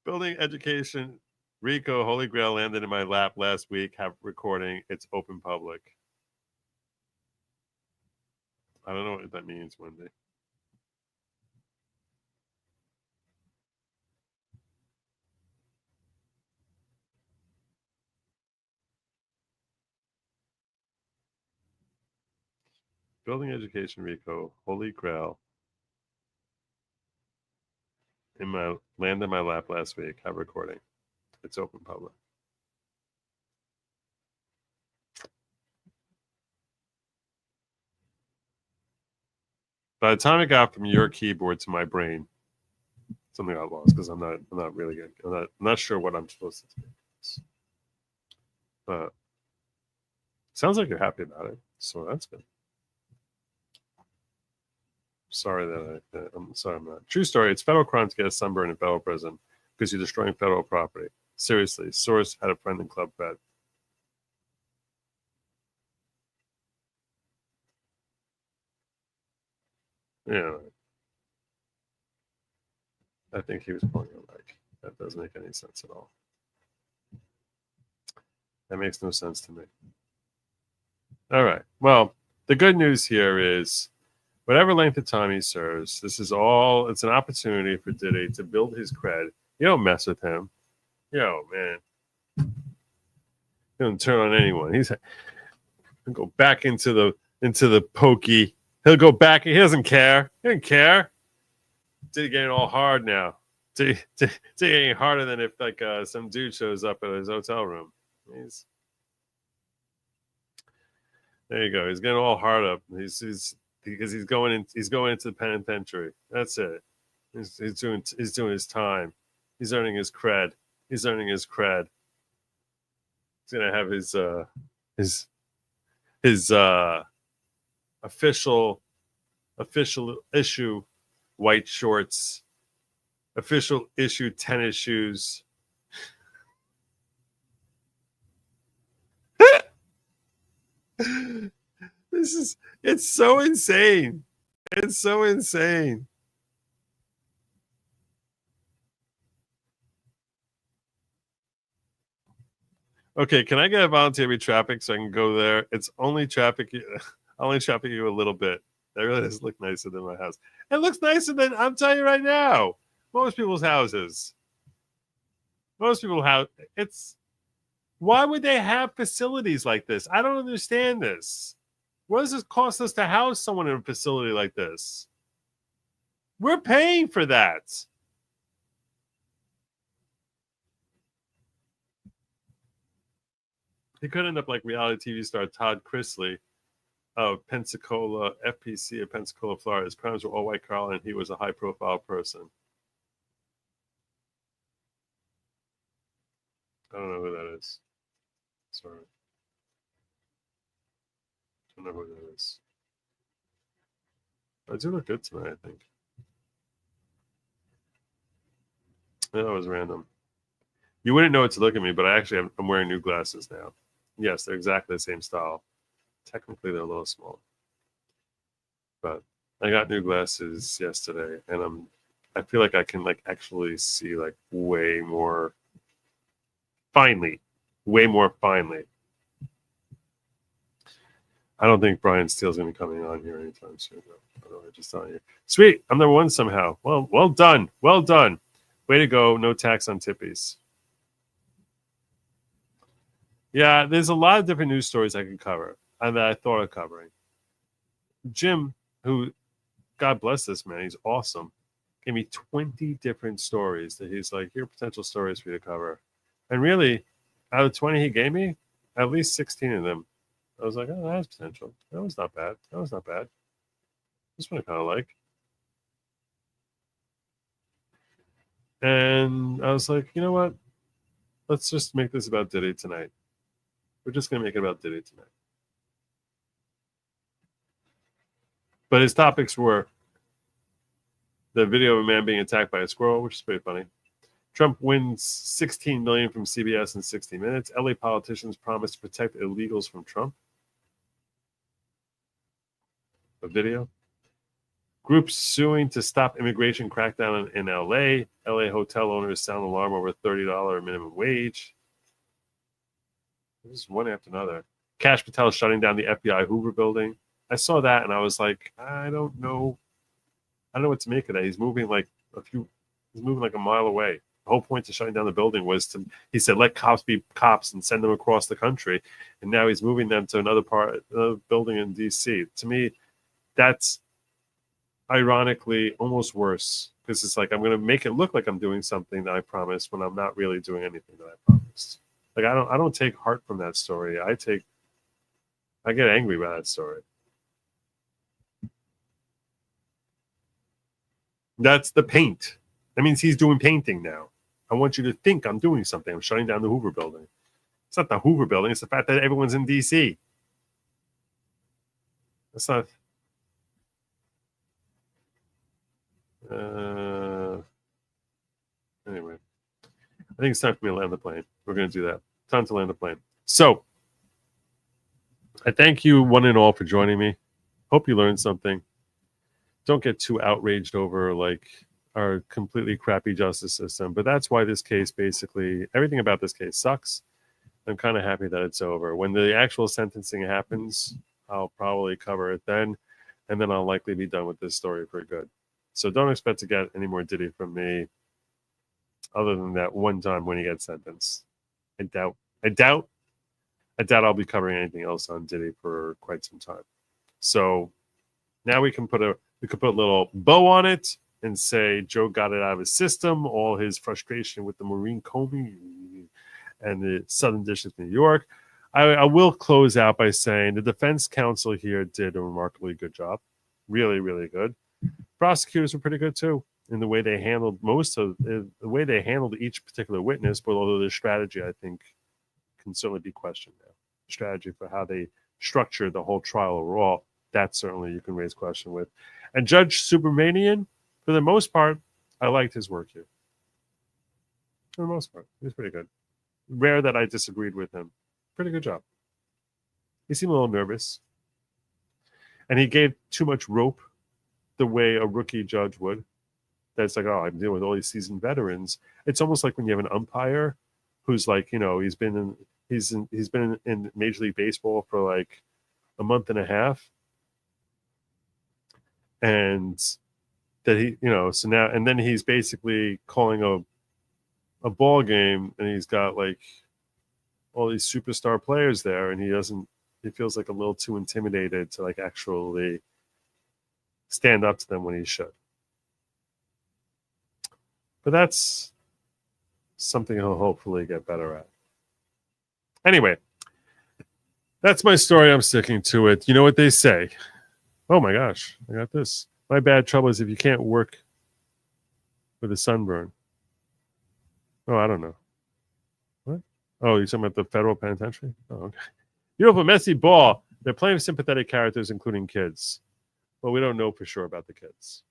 Building education. Rico, Holy Grail landed in my lap last week. Have recording. It's open public. I don't know what that means, Wendy. Building education, Rico, Holy Grail. Landed in my lap last week. Have recording. It's open public. By the time it got from your keyboard to my brain, something got lost because I'm not really good. I'm not sure what I'm supposed to do. But sounds like you're happy about it, so that's good. Sorry I'm sorry I'm not. True story. It's federal crime to get a sunburn in federal prison because you're destroying federal property. Seriously, source had a friend in Club Fed. Yeah, I think he was pulling a leg. That doesn't make any sense at all. That makes no sense to me. All right. Well, the good news here is whatever length of time he serves, it's an opportunity for Diddy to build his cred. You don't mess with him. Yo, man. He don't turn on anyone. He'll go back into the pokey. He'll go back. He doesn't care. He doesn't care. Diddy getting all hard now. Diddy getting harder than if some dude shows up at his hotel room. There you go. He's getting all hard up. He's because he's going into the penitentiary. That's it. He's doing his time. He's earning his cred. He's gonna have his official issue white shorts, official issue tennis shoes. It's so insane. It's so insane. Okay, can I get a volunteer to be traffic so I can go there? It's only traffic you a little bit. That really does look nicer than my house. It looks nicer than, I'm telling you right now, most people's houses. Why would they have facilities like this? I don't understand this. What does it cost us to house someone in a facility like this? We're paying for that. He could end up like reality TV star Todd Chrisley of Pensacola, FPC of Pensacola, Florida. His parents were all white collar and he was a high profile person. I don't know who that is. Sorry. I don't know who that is. I do look good tonight, I think. That was random. You wouldn't know it to look at me, but I'm wearing new glasses now. Yes, they're exactly the same style. Technically, they're a little small. But I got new glasses yesterday, and I feel like I can actually see way more finely. I don't think Brian Steele's going to be coming on here anytime soon, though. I'm just telling you. Sweet, I'm number one somehow. Well done. Way to go. No tax on tippies. Yeah, there's a lot of different news stories I can cover and that I thought of covering. Jim, who, God bless this man, he's awesome, gave me 20 different stories that he's like, here are potential stories for you to cover. And really, out of 20 he gave me, at least 16 of them, I was like, oh, that has potential. That was not bad. This one I kind of like. And I was like, you know what? Let's just make this about Diddy tonight. We're just going to make it about Diddy tonight. But his topics were the video of a man being attacked by a squirrel, which is pretty funny. Trump wins $16 million from CBS in 60 Minutes. LA politicians promise to protect illegals from Trump. A video. Groups suing to stop immigration crackdown in LA. LA hotel owners sound alarm over $30 minimum wage. This is one after another. Kash Patel shutting down the FBI Hoover building. I saw that and I was like, I don't know what to make of that. He's moving like a mile away. The whole point to shutting down the building was he said, let cops be cops and send them across the country. And now he's moving them to another building in DC. To me, that's ironically almost worse, because it's like I'm going to make it look like I'm doing something that I promised when I'm not really doing anything that I promised. Like I don't take heart from that story. I get angry by that story. That's the paint. That means he's doing painting now. I want you to think I'm doing something. I'm shutting down the Hoover building. It's not the Hoover building. It's the fact that everyone's in DC. That's not. Anyway, I think it's time for me to land the plane. We're going to do that. Time to land the plane. So, I thank you one and all for joining me. Hope you learned something. Don't get too outraged over like our completely crappy justice system. But that's why this case, basically, everything about this case sucks. I'm kind of happy that it's over. When the actual sentencing happens, I'll probably cover it then. And then I'll likely be done with this story for good. So don't expect to get any more Diddy from me other than that one time when he gets sentenced. I doubt I'll be covering anything else on Diddy for quite some time. So now we can put a little bow on it and say Joe got it out of his system, all his frustration with the Marine Comey and the Southern District of New York. I will close out by saying the defense counsel here did a remarkably good job. Really, really good. Prosecutors were pretty good too in the way they handled each particular witness, but although their strategy, I think, can certainly be questioned now. Strategy for how they structured the whole trial overall, that certainly you can raise question with. And Judge Subramanian, for the most part, I liked his work here. For the most part, he was pretty good. Rare that I disagreed with him. Pretty good job. He seemed a little nervous. And he gave too much rope the way a rookie judge would. That's like, oh, I'm dealing with all these seasoned veterans. It's almost like when you have an umpire who's like, you know, he's been in Major League Baseball for like a month and a half. And that he, you know, so now, and then he's basically calling a ball game, and he's got like all these superstar players there, and he feels like a little too intimidated to like actually stand up to them when he should. But that's something he'll hopefully get better at. Anyway, that's my story. I'm sticking to it. You know what they say? Oh my gosh, I got this. My bad trouble is if you can't work with a sunburn. Oh, I don't know. What? Oh, you're talking about the federal penitentiary? Oh, okay. Beautiful, messy ball. They're playing sympathetic characters, including kids. Well, we don't know for sure about the kids.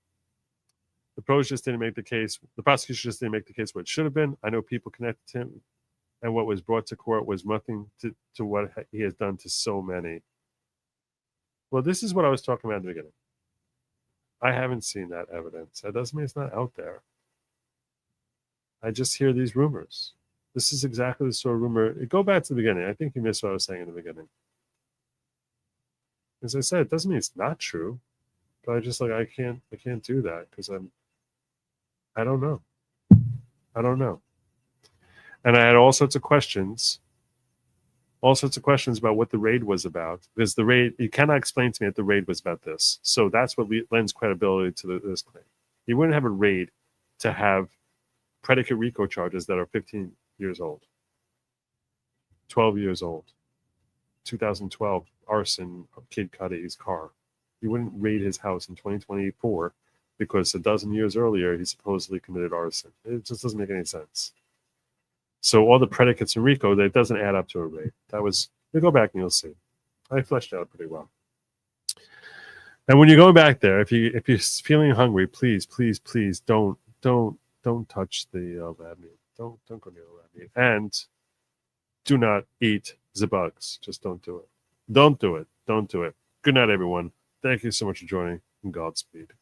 The pros just didn't make the case. The prosecution just didn't make the case what it should have been. I know people connected to him, and what was brought to court was nothing to what he has done to so many. Well, this is what I was talking about in the beginning. I haven't seen that evidence. That doesn't mean it's not out there. I just hear these rumors. This is exactly the sort of rumor. Go back to the beginning. I think you missed what I was saying in the beginning. As I said, it doesn't mean it's not true, but I just like I can't do that because I don't know. And I had all sorts of questions about what the raid was about, because the raid, you cannot explain to me that the raid was about this. So that's what lends credibility to this claim. You wouldn't have a raid to have predicate RICO charges that are 15 years old, 12 years old, 2012 arson of Kid Cudi's car. You wouldn't raid his house in 2024 because a dozen years earlier he supposedly committed arson. It just doesn't make any sense. So all the predicates in RICO, that doesn't add up to a raid. That was, you go back and you'll see. I fleshed it out pretty well. And when you're going back there, if you're feeling hungry, please don't touch the lab meat. Don't go near the lab meat. And do not eat the bugs. Just don't do it. Don't do it. Good night, everyone. Thank you so much for joining. And Godspeed.